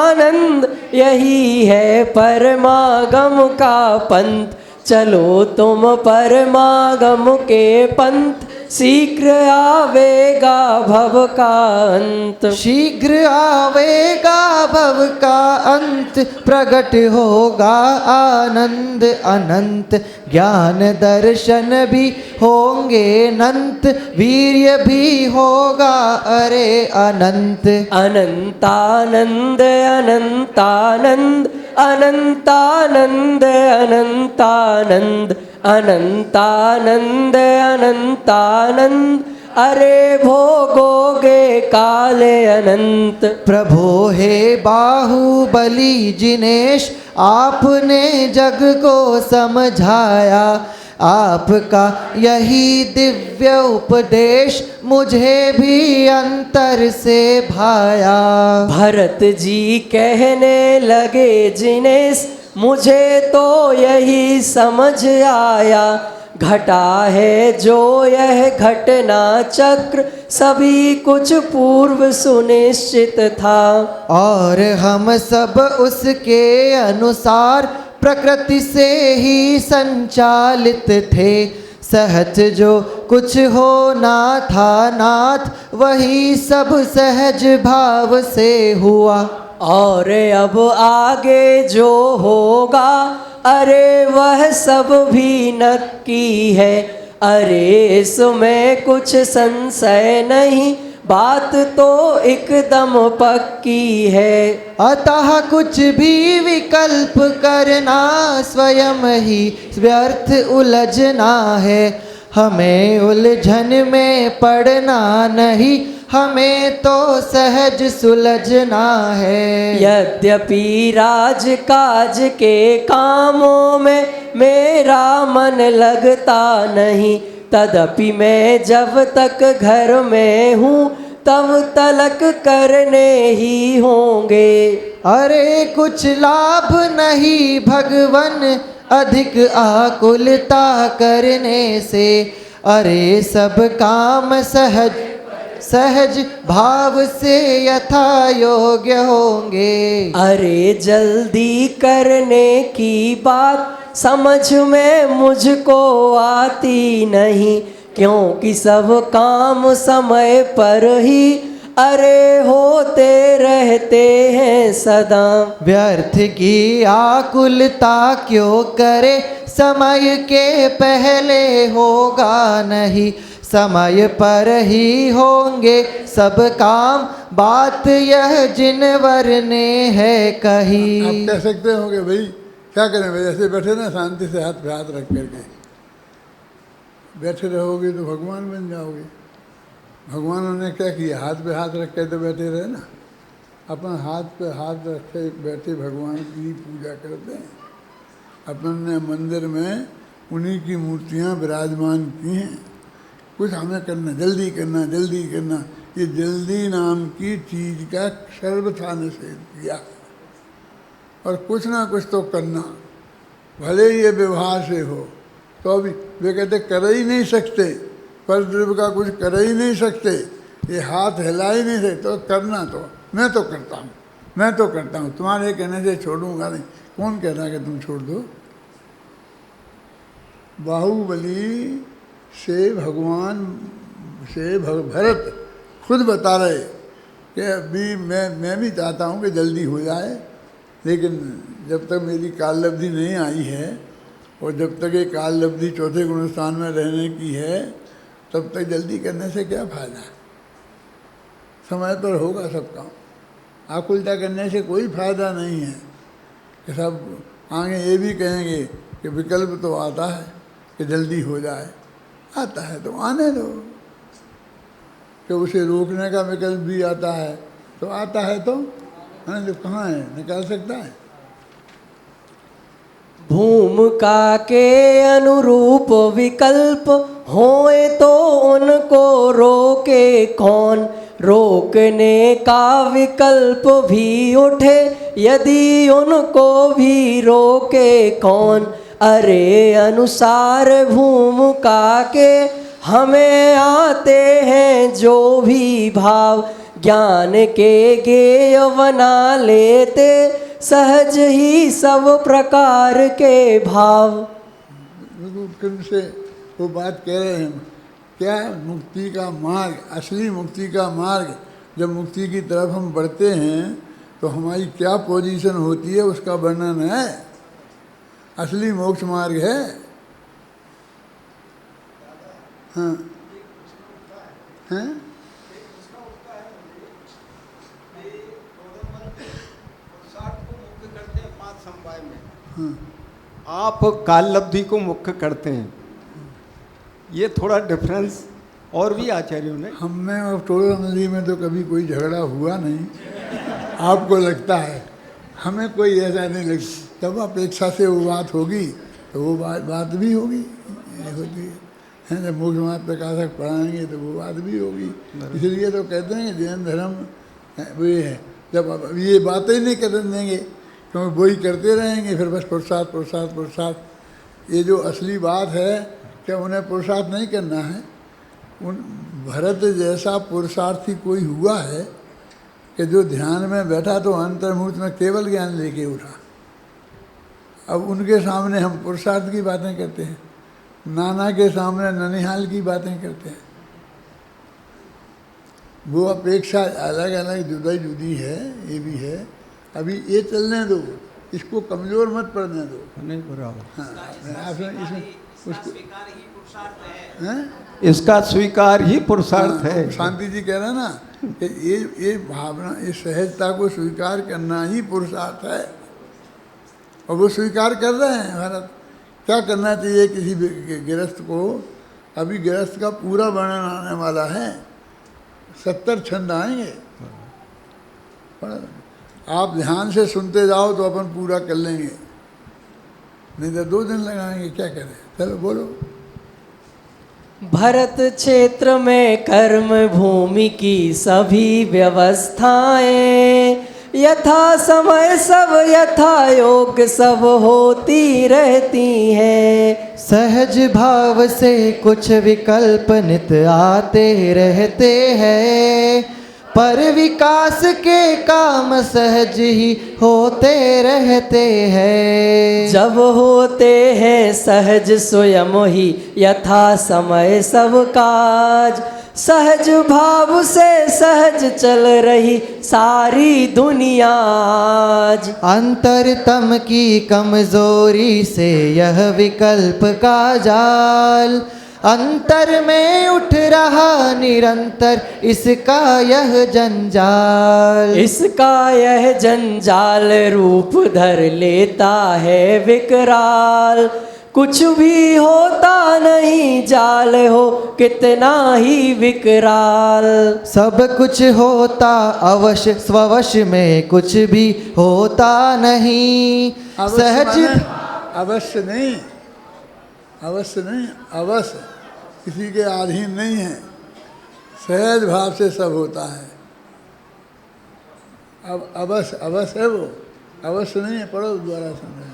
आनंद, यही है परमागम का पंथ। चलो तुम परमागम के पंथ, शीघ्र आवेगा भव का अंत। शीघ्र आवेगा भव का अंत, प्रकट होगा आनंद अनंत। ज्ञान दर्शन भी होंगे अनंत, वीर्य भी होगा अरे अनंत। अनंतानंद अनंतानंद अनंतानंद अनंतानंद अनंतानंद अनंतानंद, अरे भोगोगे काले अनंत। प्रभो हे बाहुबली जिनेश, आपने जग को समझाया। आपका यही दिव्य उपदेश मुझे भी अंतर से भाया। भरत जी कहने लगे जिनेश, मुझे तो यही समझ आया। घटा है जो यह घटना चक्र, सभी कुछ पूर्व सुनिश्चित था। और हम सब उसके अनुसार प्रकृति से ही संचालित थे। सहज जो कुछ होना था नाथ, वही सब सहज भाव से हुआ। और अब आगे जो होगा, अरे वह सब भी नक्की है। अरे इसमें कुछ संशय नहीं, बात तो एकदम पक्की है। अतः कुछ भी विकल्प करना स्वयं ही व्यर्थ उलझना है। हमें उलझन में पड़ना नहीं, हमें तो सहज सुलझना है। यद्यपि राज काज के कामों में मेरा मन लगता नहीं, तदपि मैं जब तक घर में हूँ तब तलक करने ही होंगे। अरे कुछ लाभ नहीं भगवन अधिक आकुलता करने से। अरे सब काम सहज सहज भाव से यथा योग्य होंगे। अरे जल्दी करने की बात समझ में मुझको आती नहीं, क्योंकि सब काम समय पर ही अरे होते रहते हैं सदा। व्यर्थ की आकुलता क्यों करे, समय के पहले होगा नहीं। समय पर ही होंगे सब काम, बात यह जिनवर ने है कही। आप कह सकते हो कि भाई क्या करें भाई, ऐसे बैठे ना शांति से हाथ पे हाथ रख करके बैठे रहोगे तो भगवान बन जाओगे। भगवानों ने क्या किया, हाथ पे हाथ रख के तो बैठे रहे ना। अपन हाथ पे हाथ रखे बैठे भगवान की पूजा करते हैं। अपन ने मंदिर में उन्हीं की मूर्तियाँ विराजमान की हैं। कुछ हमें करना, जल्दी करना, जल्दी करना, ये जल्दी नाम की चीज़ का सर्वथा निषेध किया। और कुछ ना कुछ तो करना, भले ये व्यवहार से हो। तो अभी वे कहते कर ही नहीं सकते, पर द्रव्य का कुछ कर ही नहीं सकते, ये हाथ हिला ही नहीं सकते, तो करना तो मैं तो करता हूँ, मैं तो करता हूँ, तुम्हारे कहने से छोड़ूंगा नहीं। कौन कह रहा है कि तुम छोड़ दो। बाहुबली से भगवान से भरत खुद बता रहे कि अभी मैं भी चाहता हूँ कि जल्दी हो जाए, लेकिन जब तक मेरी काल लब्धि नहीं आई है और जब तक ये काल लब्धि चौथे गुण स्थान में रहने की है, तब तक जल्दी करने से क्या फायदा। समय पर होगा सब काम, आकुलता करने से कोई फायदा नहीं है। कि सब आगे ये भी कहेंगे कि विकल्प तो आता है कि जल्दी हो जाए, आता है तो आने दो। कि उसे रोकने का विकल्प भी आता है तो आता है, तो कहाँ है, निकाल सकता है। भूमिका के अनुरूप विकल्प होए तो उनको रोके कौन। रोकने का विकल्प भी उठे यदि उनको भी रोके कौन। अरे अनुसार भूमिका के हमें आते हैं जो भी भाव, ज्ञान के गेय बना लेते सहज ही सब प्रकार के भाव। से वो बात कह रहे हैं क्या मुक्ति का मार्ग, असली मुक्ति का मार्ग, जब मुक्ति की तरफ हम बढ़ते हैं तो हमारी क्या पोजीशन होती है उसका वर्णन है। असली मोक्ष मार्ग है। हाँ हैं? आप काल लब्धि को मुख्य करते हैं, ये थोड़ा डिफरेंस और भी आचार्यों ने। हमने और टोडर नदी में तो कभी कोई झगड़ा हुआ नहीं, आपको लगता है, हमें कोई ऐसा नहीं लगता। जब अपेक्षा से वो बात होगी तो वो बात भी होगी, ये होती है। जब मोक्ष मार्ग प्रकाशक पढ़ाएंगे तो वो बात भी होगी। इसलिए तो कहते हैं कि जैन धर्म वो ये है, जब अब ये बातें नहीं कर देंगे क्योंकि वही करते रहेंगे, फिर बस पुरुषार्थ पुरुषार्थ पुरुषार्थ। ये जो असली बात है कि उन्हें पुरुषार्थ नहीं करना है। उन भरत जैसा पुरुषार्थी कोई हुआ है कि जो ध्यान में बैठा तो अंतर्मुहूर्त में केवल ज्ञान लेके उठा। अब उनके सामने हम पुरुषार्थ की बातें करते हैं, नाना के सामने ननिहाल की बातें करते हैं। वो अपेक्षा अलग अलग जुदा जुदी है, ये भी है। अभी ये चलने दो, इसको कमज़ोर मत पड़ने दो। नहीं बराबर। हाँ, आपने इसमें उसको हैं? इसका स्वीकार ही पुरुषार्थ है। शांति जी कह रहे हैं ना कि ये भावना, ये सहजता को स्वीकार करना ही पुरुषार्थ है, और वो स्वीकार कर रहे हैं। भारत क्या करना चाहिए किसी गृहस्थ को? अभी गृहस्थ का पूरा वर्णन आने वाला है, 70 छंद आएंगे। आप ध्यान से सुनते जाओ तो अपन पूरा कर लेंगे, नहीं तो 2 दिन लगाएंगे। क्या करें? चलो बोलो। भरत क्षेत्र में कर्म भूमि की सभी व्यवस्थाएं यथा समय सब यथा योग सब होती रहती हैं। सहज भाव से कुछ विकल्प नित आते रहते हैं, पर विकास के काम सहज ही होते रहते हैं। जब होते हैं सहज स्वयं ही यथा समय सब काज, सहज भाव से सहज चल रही सारी दुनिया आज। अंतरतम की कमजोरी से यह विकल्प का जाल, अंतर में उठ रहा निरंतर इसका यह जंजाल। इसका यह जंजाल रूप धर लेता है विकराल, कुछ भी होता नहीं जाल हो कितना ही विकराल। सब कुछ होता अवश्य स्ववश में कुछ भी होता नहीं। सहज अवश्य नहीं, अवश्य नहीं, अवश्य किसी के अधीन नहीं है। सहज भाव से सब होता है। अब अवश्य अवश्य है, वो अवश्य नहीं है। पढ़ो द्वारा समझ।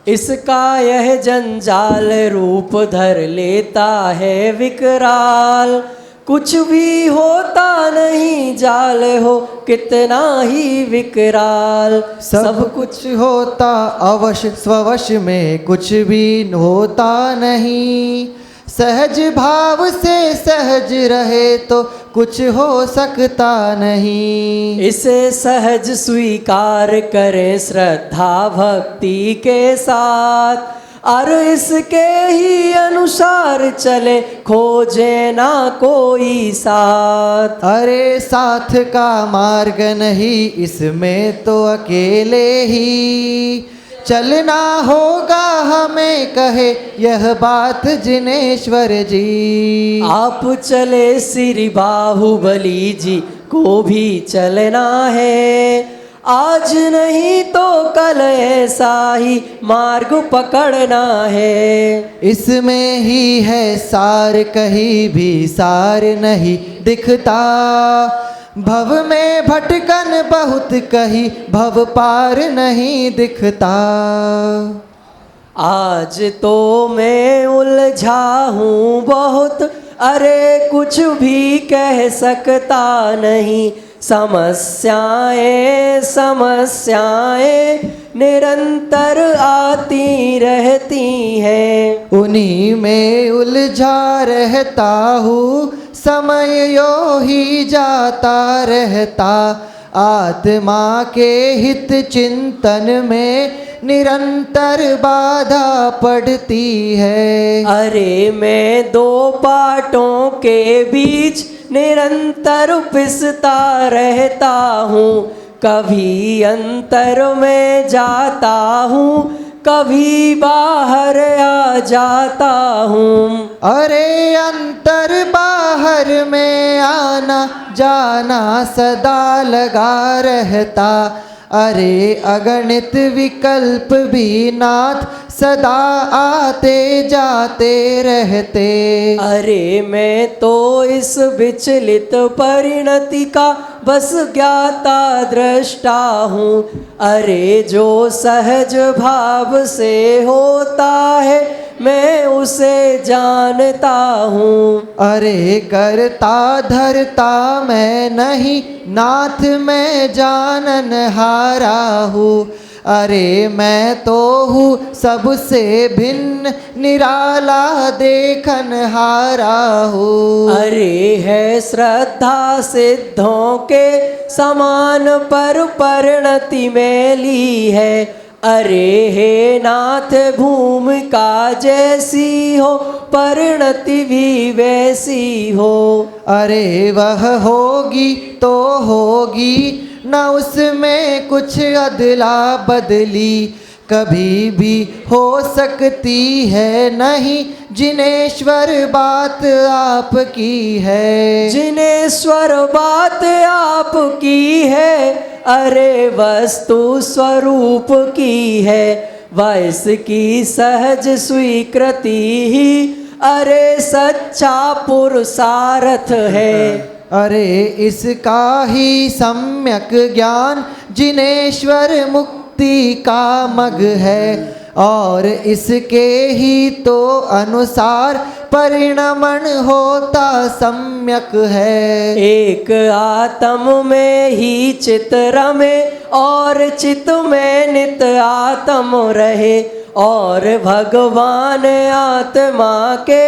इसका यह जंजाल रूप धर लेता है विकराल, कुछ भी होता नहीं जाल हो कितना ही विकराल। सब कुछ होता अवश्य स्ववश में कुछ भी होता नहीं। सहज भाव से सहज रहे तो कुछ हो सकता नहीं। इसे सहज स्वीकार करें श्रद्धा भक्ति के साथ, और इसके ही अनुसार चले खोजे ना कोई साथ। अरे साथ का मार्ग नहीं, इसमें तो अकेले ही चलना होगा हमें, कहे यह बात जिनेश्वर जी। आप चले श्री बाहुबली जी को भी चलना है, आज नहीं तो कल ऐसा ही मार्ग पकड़ना है। इसमें ही है सार, कहीं भी सार नहीं दिखता। भव में भटकन बहुत कहीं, भव पार नहीं दिखता। आज तो मैं उलझा हूँ बहुत, अरे कुछ भी कह सकता नहीं। समस्याएं समस्याएं निरंतर आती रहती हैं। उन्हीं में उलझा रहता हूँ, समय यो ही जाता रहता। आत्मा के हित चिंतन में निरंतर बाधा पड़ती है। अरे मैं दो पाटों के बीच निरंतर पिसता रहता हूँ। कभी अंतर में जाता हूँ, कभी बाहर आ जाता हूँ। अरे अंतर बाहर में आना जाना सदा लगा रहता। अरे अगणित विकल्प भी नाथ सदा आते जाते रहते। अरे मैं तो इस विचलित परिणति का बस ज्ञाता दृष्टा हूँ। अरे जो सहज भाव से होता है मैं उसे जानता हूँ। अरे करता धरता मैं नहीं, नाथ मैं जानन हारा हूँ। अरे मैं तो हूँ सबसे भिन्न, निराला देखन हारा हूँ। अरे है श्रद्धा सिद्धों के समान पर परिणति में ली है। अरे हे नाथ भूमिका जैसी हो, परिणति भी वैसी हो। अरे वह होगी तो होगी, न उसमें कुछ अदला बदली। कभी भी हो सकती है नहीं, जिनेश्वर बात आपकी है। जिनेश्वर बात आपकी है, अरे वस्तु स्वरूप की है। वैस की सहज स्वीकृति ही अरे सच्चा पुरुषार्थ है। अरे इसका ही सम्यक ज्ञान जिनेश्वर मुक्ति का मग है। और इसके ही तो अनुसार परिणमन होता सम्यक है। एक आत्म में ही चित रमे, और चित में नित आत्म रहे। और भगवान आत्मा के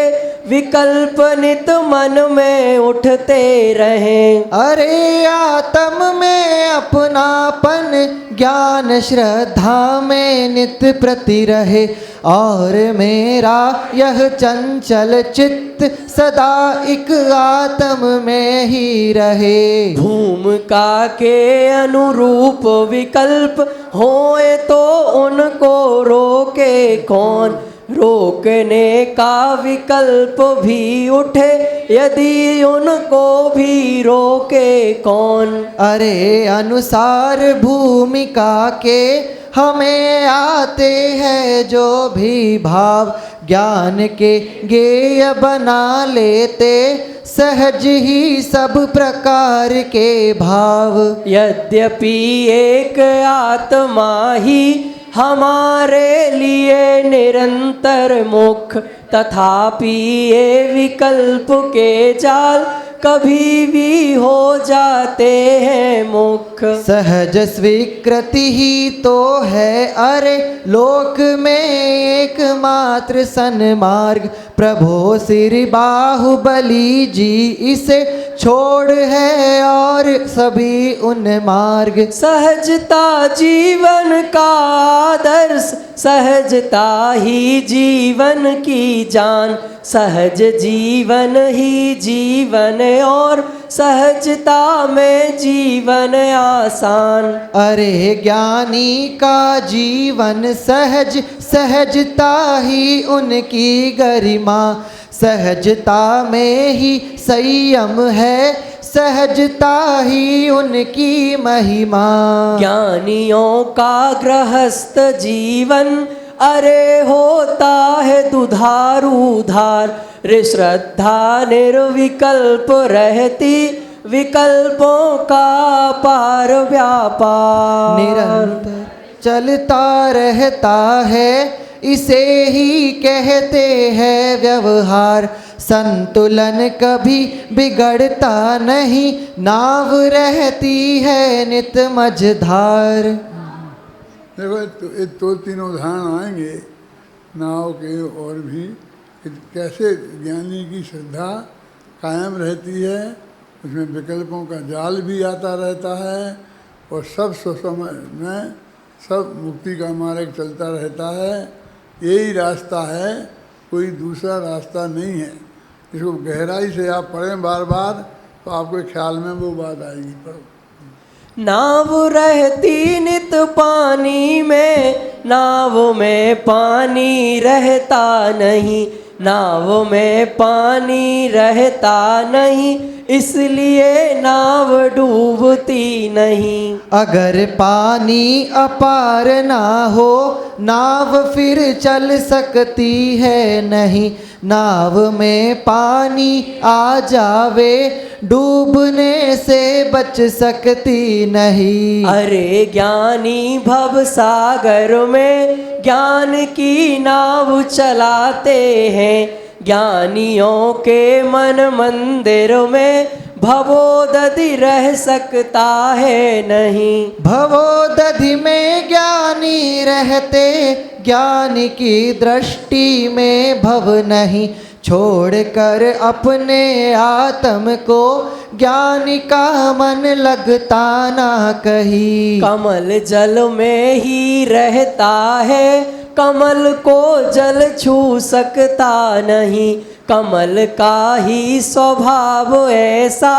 विकल्प नित मन में उठते रहें। अरे आत्म में अपनापन ज्ञान श्रद्धा में नित प्रति रहे। और मेरा यह चंचल चित्त सदा एक आत्म में ही रहे। भूमिका के अनुरूप विकल्प होए तो उनको रोके कौन। रोकने का विकल्प भी उठे यदि उनको भी रोके कौन। अरे अनुसार भूमिका के हमें आते हैं जो भी भाव, ज्ञान के गेय बना लेते सहज ही सब प्रकार के भाव। यद्यपि एक आत्मा ही हमारे लिए निरंतर मुख, तथापि ये विकल्प के जाल कभी भी हो जाते हैं मुख। सहज स्वीकृति ही तो है अरे लोक में एकमात्र सन्मार्ग। प्रभो श्री बाहुबली जी इसे छोड़ है और सभी उन मार्ग। सहजता जीवन का आदर्श, सहजता ही जीवन की जान। सहज जीवन ही जीवन और सहजता में जीवन आसान। अरे ज्ञानी का जीवन सहज, सहजता ही उनकी गरिमा। सहजता में ही संयम है, सहजता ही उनकी महिमा। ज्ञानियों का गृहस्थ जीवन अरे होता है दुधारू धार। श्रद्धा निर्विकल्प रहती, विकल्पों का पार व्यापार। निरंतर चलता रहता है, इसे ही कहते हैं व्यवहार। संतुलन कभी बिगड़ता नहीं, नाव रहती है नित मझधार। देखो ये दो तीन उदाहरण आएंगे नाव के और भी कि कैसे ज्ञानी की श्रद्धा कायम रहती है, उसमें विकल्पों का जाल भी आता रहता है और सब समय में सब मुक्ति का मार्ग चलता रहता है। यही रास्ता है, कोई दूसरा रास्ता नहीं है। इसको गहराई से आप पढ़ें बार बार तो आपके ख्याल में वो बात आएगी। पढ़ो। नाव रहती नित पानी में, नाव में पानी रहता नहीं, नाव में पानी रहता नहीं, इसलिए नाव डूबती नहीं। अगर पानी अपार ना हो नाव फिर चल सकती है नहीं, नाव में पानी आ जावे डूबने से बच सकती नहीं। अरे ज्ञानी भव सागर में ज्ञान की नाव चलाते हैं, ज्ञानियों के मन मंदिर में भवोदधि रह सकता है नहीं। भवोदधि में ज्ञानी रहते, ज्ञानी की दृष्टि में भव नहीं, छोड़कर अपने आत्म को ज्ञानी का मन लगता ना कहीं। कमल जल में ही रहता है, कमल को जल छू सकता नहीं, कमल का ही स्वभाव ऐसा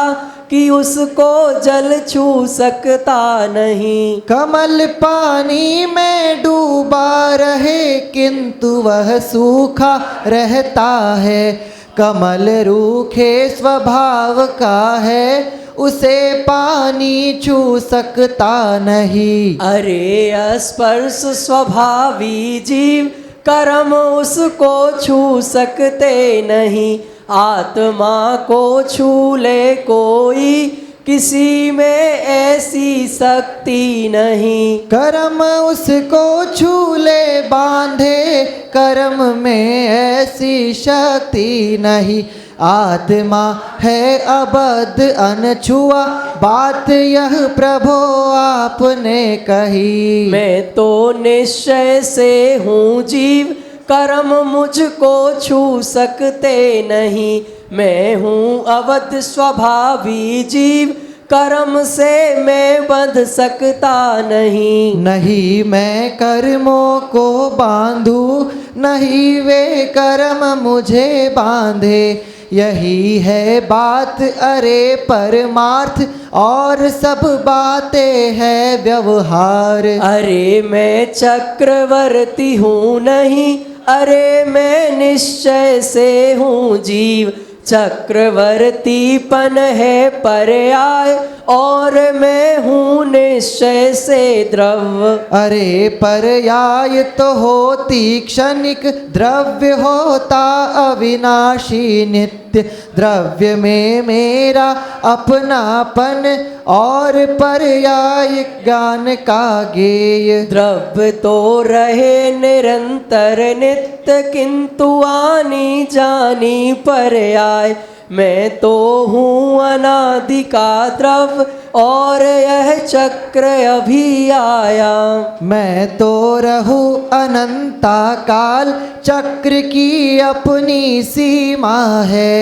कि उसको जल छू सकता नहीं। कमल पानी में डूबा रहे किंतु वह सूखा रहता है, कमल रूखे स्वभाव का है उसे पानी छू सकता नहीं। अरे स्पर्श स्वभावी जीव कर्म उसको छू सकते नहीं, आत्मा को छू ले कोई किसी में ऐसी शक्ति नहीं। कर्म उसको छू ले बांधे, कर्म में ऐसी शक्ति नहीं, आत्मा है अबद्ध अनछुआ बात यह प्रभो आपने कही। मैं तो निश्चय से हूँ जीव, कर्म मुझको छू सकते नहीं, मैं हूँ अवध स्वभावी जीव, कर्म से मैं बंध सकता नहीं। नहीं मैं कर्मों को बांधू, नहीं वे कर्म मुझे बांधे, यही है बात अरे परमार्थ और सब बातें है व्यवहार। अरे मैं चक्रवर्ती हूँ नहीं, अरे मैं निश्चय से हूँ जीव, चक्रवर्तीपन है पर्याय और मैं हूँ निश्चय से द्रव्य। अरे पर्याय तो होती क्षणिक, द्रव्य होता अविनाशी नित्य, द्रव्य में मेरा अपनापन और पर्याय ज्ञान का गेय। द्रव्य तो रहे निरंतर नित्य किंतु आनी जानी पर्याय, मैं तो हूँ अनादि का द्रव्य और यह चक्र अभी आया। मैं तो रहूं अनंता काल, चक्र की अपनी सीमा है,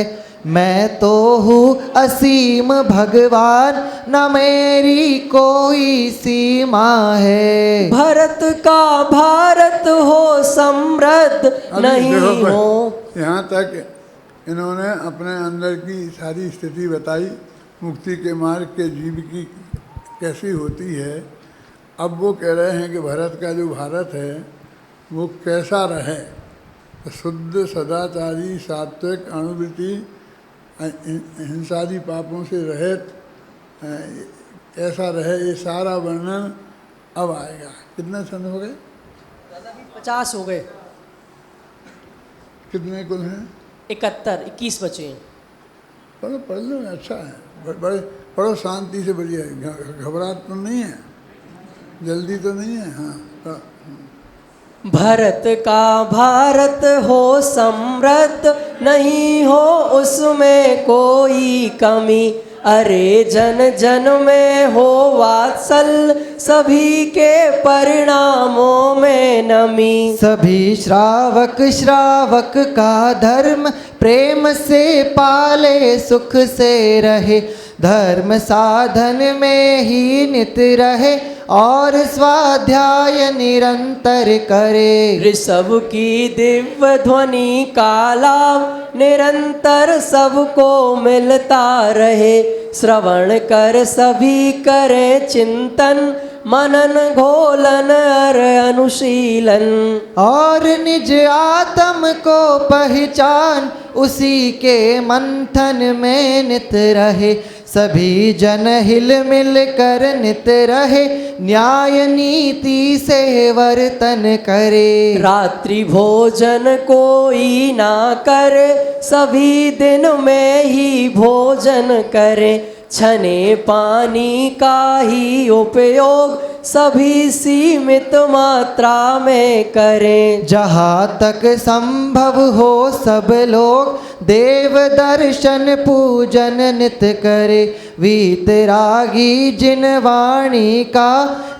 मैं तो हूँ असीम भगवान न मेरी कोई सीमा है। भरत का भारत हो समृद्ध नहीं हो। यहाँ तक इन्होंने अपने अंदर की सारी स्थिति बताई, मुक्ति के मार्ग के जीव की कैसी होती है। अब वो कह रहे हैं कि भरत का जो भारत है वो कैसा रहे, तो शुद्ध सदाचारी सात्विक अणुवृत्ति हिंसादी पापों से रहित कैसा रहे, ये सारा वर्णन अब आएगा। कितने छंद हो गए? 50 हो गए। कितने कुल हैं? 71, 21 बचे हैं। पढ़ो, पढ़ लो, अच्छा है। बड़े पढ़ो, शांति से बढ़िया है, घबराहट तो नहीं है, जल्दी तो नहीं है। हाँ। भरत का भारत हो समृद्ध नहीं हो उसमें कोई कमी, अरे जन जन में हो वात्सल, सभी के परिणामों में नमी। सभी श्रावक का धर्म प्रेम से पाले, सुख से रहे, धर्म साधन में ही नित रहे, और स्वाध्याय निरंतर करे। ऋषभ की दिव्य ध्वनि का लाभ निरंतर सबको मिलता रहे, श्रवण कर सभी करें चिंतन, मनन घोलन और अनुशीलन। और निज आत्म को पहचान, उसी के मंथन में नित रहे, सभी जन हिल मिल कर नित रहे, न्याय नीति से वर्तन करे। रात्रि भोजन कोई ना करे, सभी दिन में ही भोजन करे, छने पानी का ही उपयोग, सभी सीमित मात्रा में करें। जहाँ तक संभव हो सब लोग, देव दर्शन पूजन नित करे, वीतरागी जिन वाणी का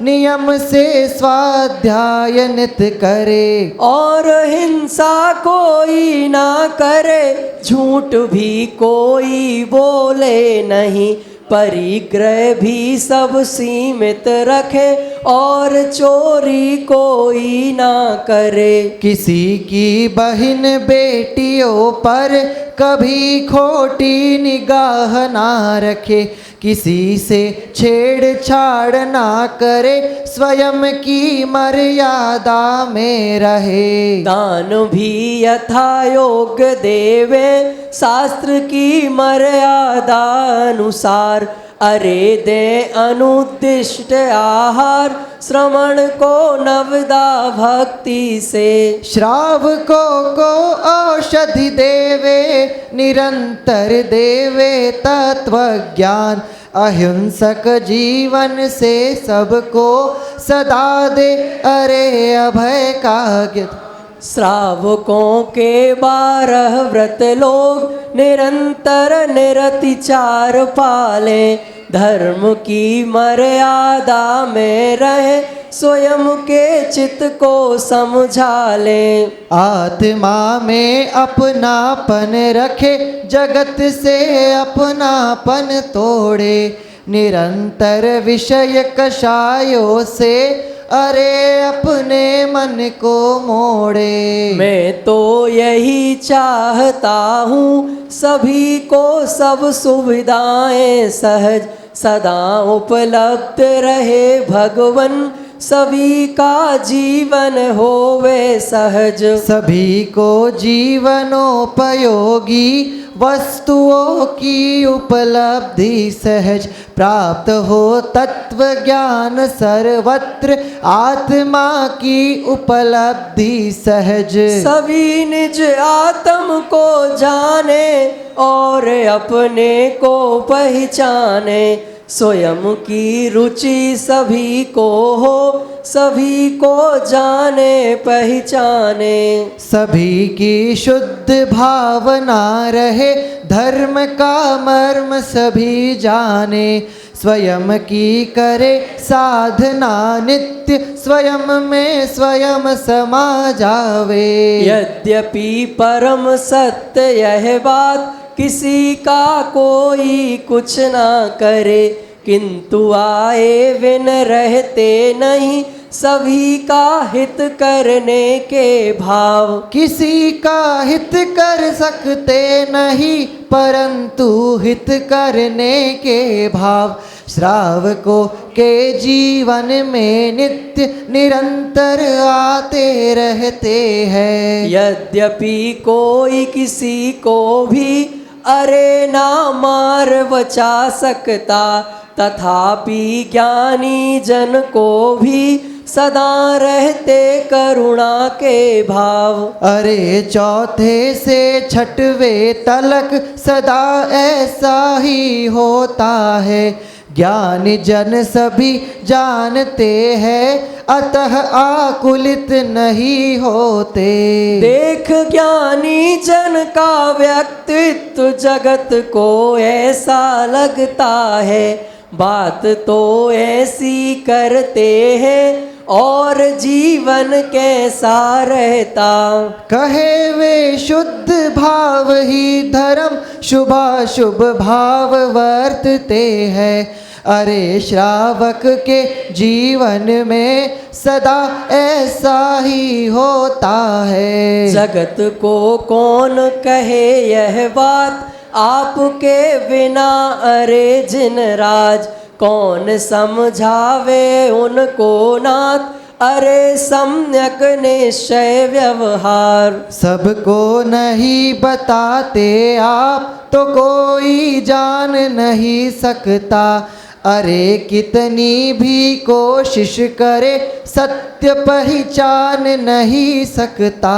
नियम से स्वाध्याय नित करे। और हिंसा कोई ना करे, झूठ भी कोई बोले नहीं, परिग्रह भी सब सीमित रखे, और चोरी कोई ना करे। किसी की बहन बेटियों पर कभी खोटी निगाह ना रखे, किसी से छेड़छाड़ ना करे, स्वयं की मर्यादा में रहे। दान भी यथा योग्य देवे, शास्त्र की मर्यादा अनुसार, अरे दे अनुदिष्ट आहार, श्रवण को नवदा भक्ति से। श्रावकों को औषधि देवे, निरंतर देवे तत्व ज्ञान, अहिंसक जीवन से सबको सदा दे, अरे अभय का ज्ञान। श्रावकों के 12 व्रत लोग, निरंतर निरतिचार पाले, धर्म की मर्यादा में रहे, स्वयं के चित्त को समझा ले। आत्मा में अपनापन रखे, जगत से अपनापन तोड़े, निरंतर विषय कषायों से, अरे अपने मन को मोड़े। मैं तो यही चाहता हूँ, सभी को सब सुविधाएं सहज, सदा उपलब्ध रहे भगवन, सभी का जीवन होवे सहज। सभी को जीवनोपयोगी वस्तुओं की उपलब्धि सहज, प्राप्त हो तत्व ज्ञान सर्वत्र, आत्मा की उपलब्धि सहज। सभी निज आत्म को जाने, और अपने को पहचाने, स्वयं की रुचि सभी को हो, सभी को जाने पहचाने। सभी की शुद्ध भावना रहे, धर्म का मर्म सभी जाने, स्वयं की करे साधना नित्य, स्वयं में स्वयं समा जावे। यद्यपि परम सत्य यह बात, किसी का कोई कुछ ना करे, किंतु आए बिन रहते नहीं, सभी का हित करने के भाव। किसी का हित कर सकते नहीं, परंतु हित करने के भाव, श्रावकों के जीवन में नित्य निरंतर आते रहते हैं। यद्यपि कोई किसी को भी अरे ना मार बचा सकता, तथापि ज्ञानी जन को भी सदा रहते करुणा के भाव। अरे चौथे से छठवें तलक सदा ऐसा ही होता है, ज्ञानी जन सभी जानते हैं, अतः आकुलित नहीं होते। देख ज्ञानी जन का व्यक्तित्व जगत को ऐसा लगता है, बात तो ऐसी करते हैं और जीवन कैसा रहता। कहे वे शुद्ध भाव ही धर्म, शुभाशुभ भाव वर्तते हैं। अरे श्रावक के जीवन में सदा ऐसा ही होता है। जगत को कौन कहे यह बात, आपके बिना अरे जिन राज। कौन समझावे उनको नाथ, अरे सम्यक निश्चय व्यवहार। सबको नहीं बताते आप तो कोई जान नहीं सकता। अरे कितनी भी कोशिश करे सत्य पहचान नहीं सकता।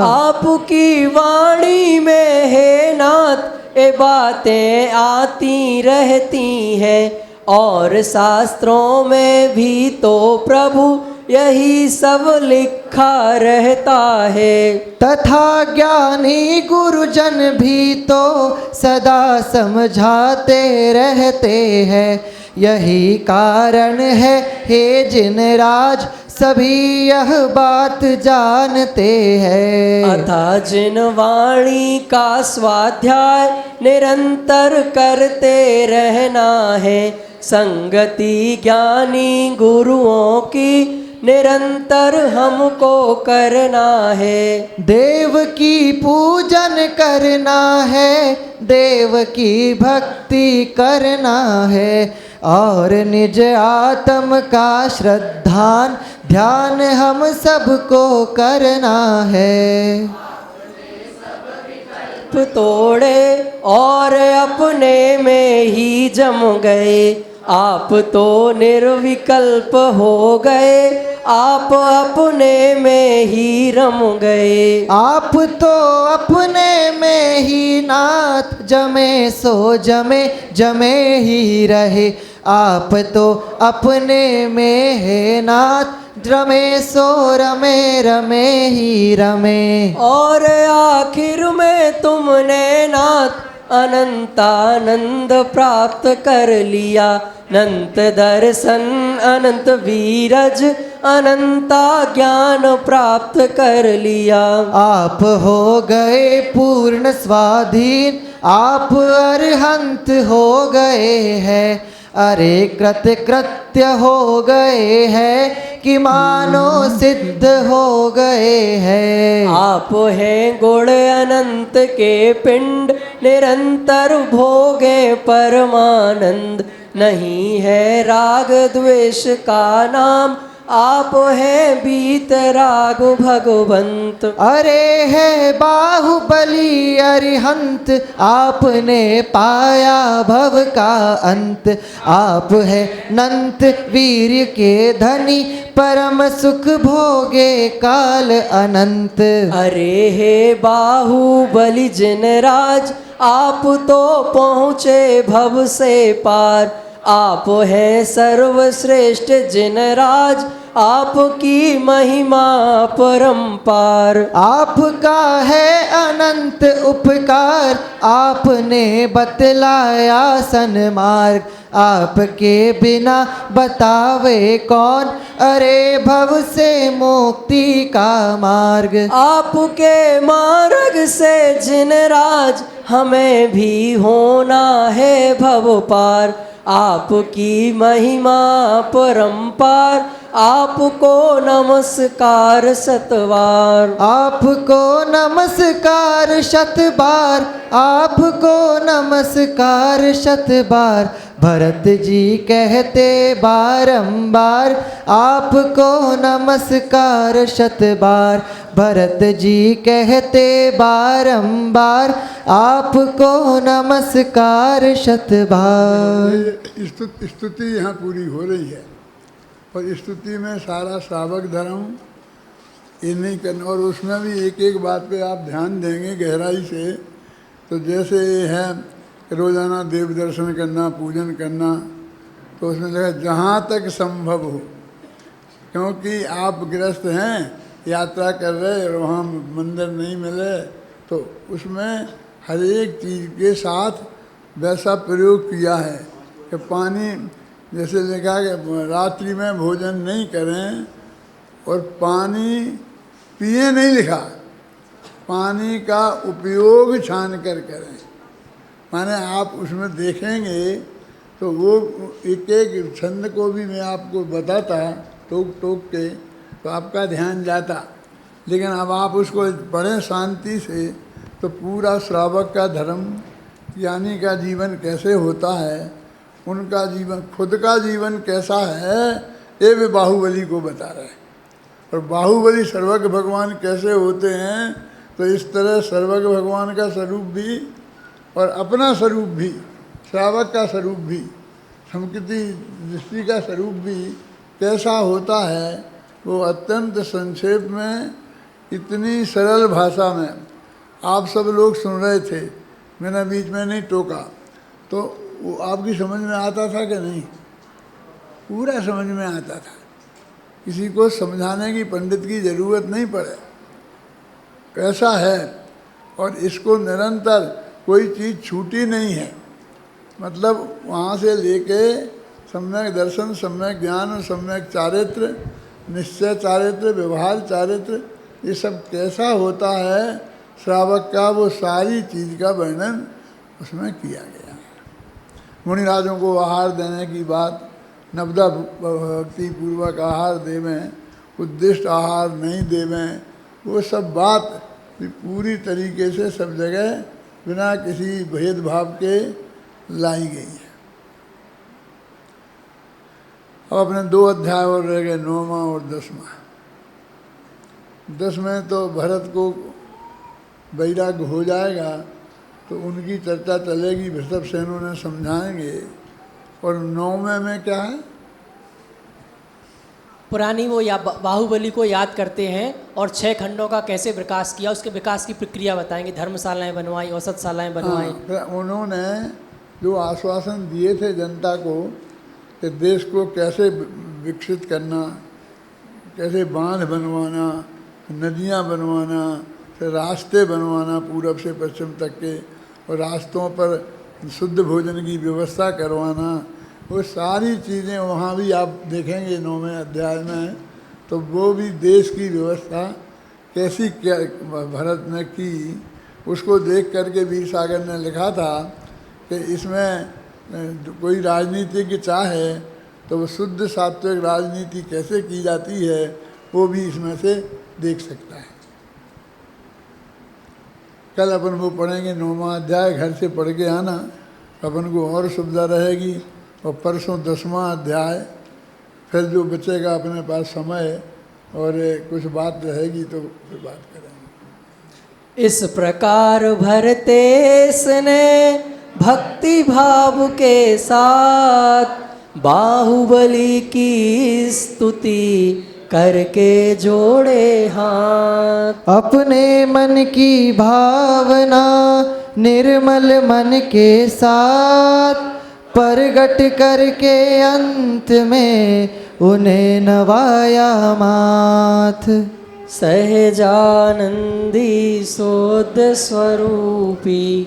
आपकी वाणी में है नाथ ये बातें आती रहती हैं, और शास्त्रों में भी तो प्रभु यही सब लिखा रहता है। तथा ज्ञानी गुरुजन भी तो सदा समझाते रहते हैं। यही कारण है हे जिन राज, सभी यह बात जानते हैं। अथा जिन वाणी का स्वाध्याय निरंतर करते रहना है, संगति ज्ञानी गुरुओं की निरंतर हमको करना है। देव की पूजन करना है, देव की भक्ति करना है, और निज आत्म का श्रद्धान ध्यान हम सबको करना है। तोड़े और अपने में ही जम गए, आप तो निर्विकल्प हो गए, आप अपने में ही रम गए। आप तो अपने में ही नाथ, जमे सो जमे जमे ही रहे। आप तो अपने में है नाथ, रमे सो रमे रमे ही रमे। और आखिर में तुमने नाथ अनंतानंद प्राप्त कर लिया, अनंत दर्शन अनंत वीरज अनंता ज्ञान प्राप्त कर लिया। आप हो गए पूर्ण स्वाधीन, आप अरहंत हो गए हैं। अरे कृत्य हो गए हैं कि मानो सिद्ध हो गए हैं। आप हैं गुण अनंत के पिंड, निरंतर भोगे परमानंद। नहीं है राग द्वेष का नाम, आप हैं बीतराग भगवंत। अरे है बाहुबली अरिहंत, आपने पाया भव का अंत। आप है नंत वीर के धनी, परम सुख भोगे काल अनंत। अरे हे बाहुबली जिन राज, आप तो पहुँचे भव से पार। आप हैं सर्वश्रेष्ठ जिन राज, आपकी महिमा परंपार। आपका है अनंत उपकार, आपने बतलाया सन्मार्ग। आपके बिना बतावे कौन, अरे भव से मुक्ति का मार्ग। आपके मार्ग से जिन राज, हमें भी होना है भव पार। आपकी महिमा परंपार, आपको नमस्कार सतवार। आपको नमस्कार शतबार, आपको नमस्कार शतबार। भरत जी कहते बारंबार, आपको नमस्कार शतबार। भरत जी कहते बारंबार, आपको नमस्कार शतबार। स्तुति यहाँ पूरी हो रही है, और स्तुति में सारा श्रावक धर्म ये नहीं करना। और उसमें भी एक एक बात पे आप ध्यान देंगे गहराई से, तो जैसे ये है रोज़ाना देव दर्शन करना, पूजन करना, तो उसमें लिखा जहाँ तक संभव हो, क्योंकि आप गृहस्थ हैं, यात्रा कर रहे और वहाँ मंदिर नहीं मिले, तो उसमें हर एक चीज़ के साथ वैसा प्रयोग किया है कि पानी, जैसे लिखा कि रात्रि में भोजन नहीं करें और पानी पिए नहीं लिखा, पानी का उपयोग छान कर करें। माने आप उसमें देखेंगे तो वो एक एक छंद को भी मैं आपको बताता टोक टोक के, तो आपका ध्यान जाता। लेकिन अब आप उसको पढ़ें शांति से तो पूरा श्रावक का धर्म, ज्ञानी का जीवन कैसे होता है, उनका जीवन, खुद का जीवन कैसा है, ये भी बाहुबली को बता रहे हैं। और बाहुबली सर्वज्ञ भगवान कैसे होते हैं, तो इस तरह सर्वज्ञ भगवान का स्वरूप भी और अपना स्वरूप भी, श्रावक का स्वरूप भी, समकृति दृष्टि का स्वरूप भी कैसा होता है, वो अत्यंत संक्षेप में, इतनी सरल भाषा में आप सब लोग सुन रहे थे, मैंने बीच में नहीं टोका, तो वो आपकी समझ में आता था कि नहीं? पूरा समझ में आता था, किसी को समझाने की, पंडित की ज़रूरत नहीं पड़े, कैसा है। और इसको निरंतर कोई चीज़ छूटी नहीं है, मतलब वहाँ से लेके सम्यक दर्शन, सम्यक ज्ञान, सम्यक चारित्र, निश्चय चारित्र, व्यवहार चारित्र, ये सब कैसा होता है श्रावक का, वो सारी चीज़ का वर्णन उसमें किया गया है। मुनिराजों को आहार देने की बात, नवदा भक्ति पूर्वक आहार देवें, उद्दिष्ट आहार नहीं देवें, वो सब बात पूरी तरीके से सब जगह बिना किसी भेदभाव के लाई गई है। अब अपने 2 अध्याय और रह गए, 9वां और 10वां। 10 में तो भरत को वैराग्य हो जाएगा, तो उनकी चर्चा चलेगी, वृषभसेन ने समझाएंगे। और 9वें में क्या है? पुरानी वो या बाहुबली को याद करते हैं और 6 खंडों का कैसे विकास किया, उसके विकास की प्रक्रिया बताएंगे। धर्मशालाएं बनवाई, औसतशालाएं बनवाई। हाँ, उन्होंने जो आश्वासन दिए थे जनता को कि देश को कैसे विकसित करना, कैसे बांध बनवाना, नदियाँ बनवाना, फिर रास्ते बनवाना पूरब से पश्चिम तक के, और रास्तों पर शुद्ध भोजन की व्यवस्था करवाना, वो सारी चीज़ें वहाँ भी आप देखेंगे 9वें अध्याय में। तो वो भी देश की व्यवस्था कैसी क्या भरत ने की, उसको देख करके वीर सागर ने लिखा था कि इसमें कोई राजनीति चाहे तो वो शुद्ध सात्विक राजनीति कैसे की जाती है, वो भी इसमें से देख सकता है। कल अपन वो पढ़ेंगे 9वां अध्याय, घर से पढ़ के आना, अपन को और सुविधा रहेगी। और परसों 10वां अध्याय, फिर जो बचेगा अपने पास समय और कुछ बात रहेगी तो फिर बात करेंगे। इस प्रकार भरतेश ने भक्ति भाव के साथ बाहुबली की स्तुति करके जोड़े हाथ। अपने मन की भावना निर्मल मन के साथ प्रगट करके अंत में उन्हें नवाया माथ। सहजानंदी सोद स्वरूपी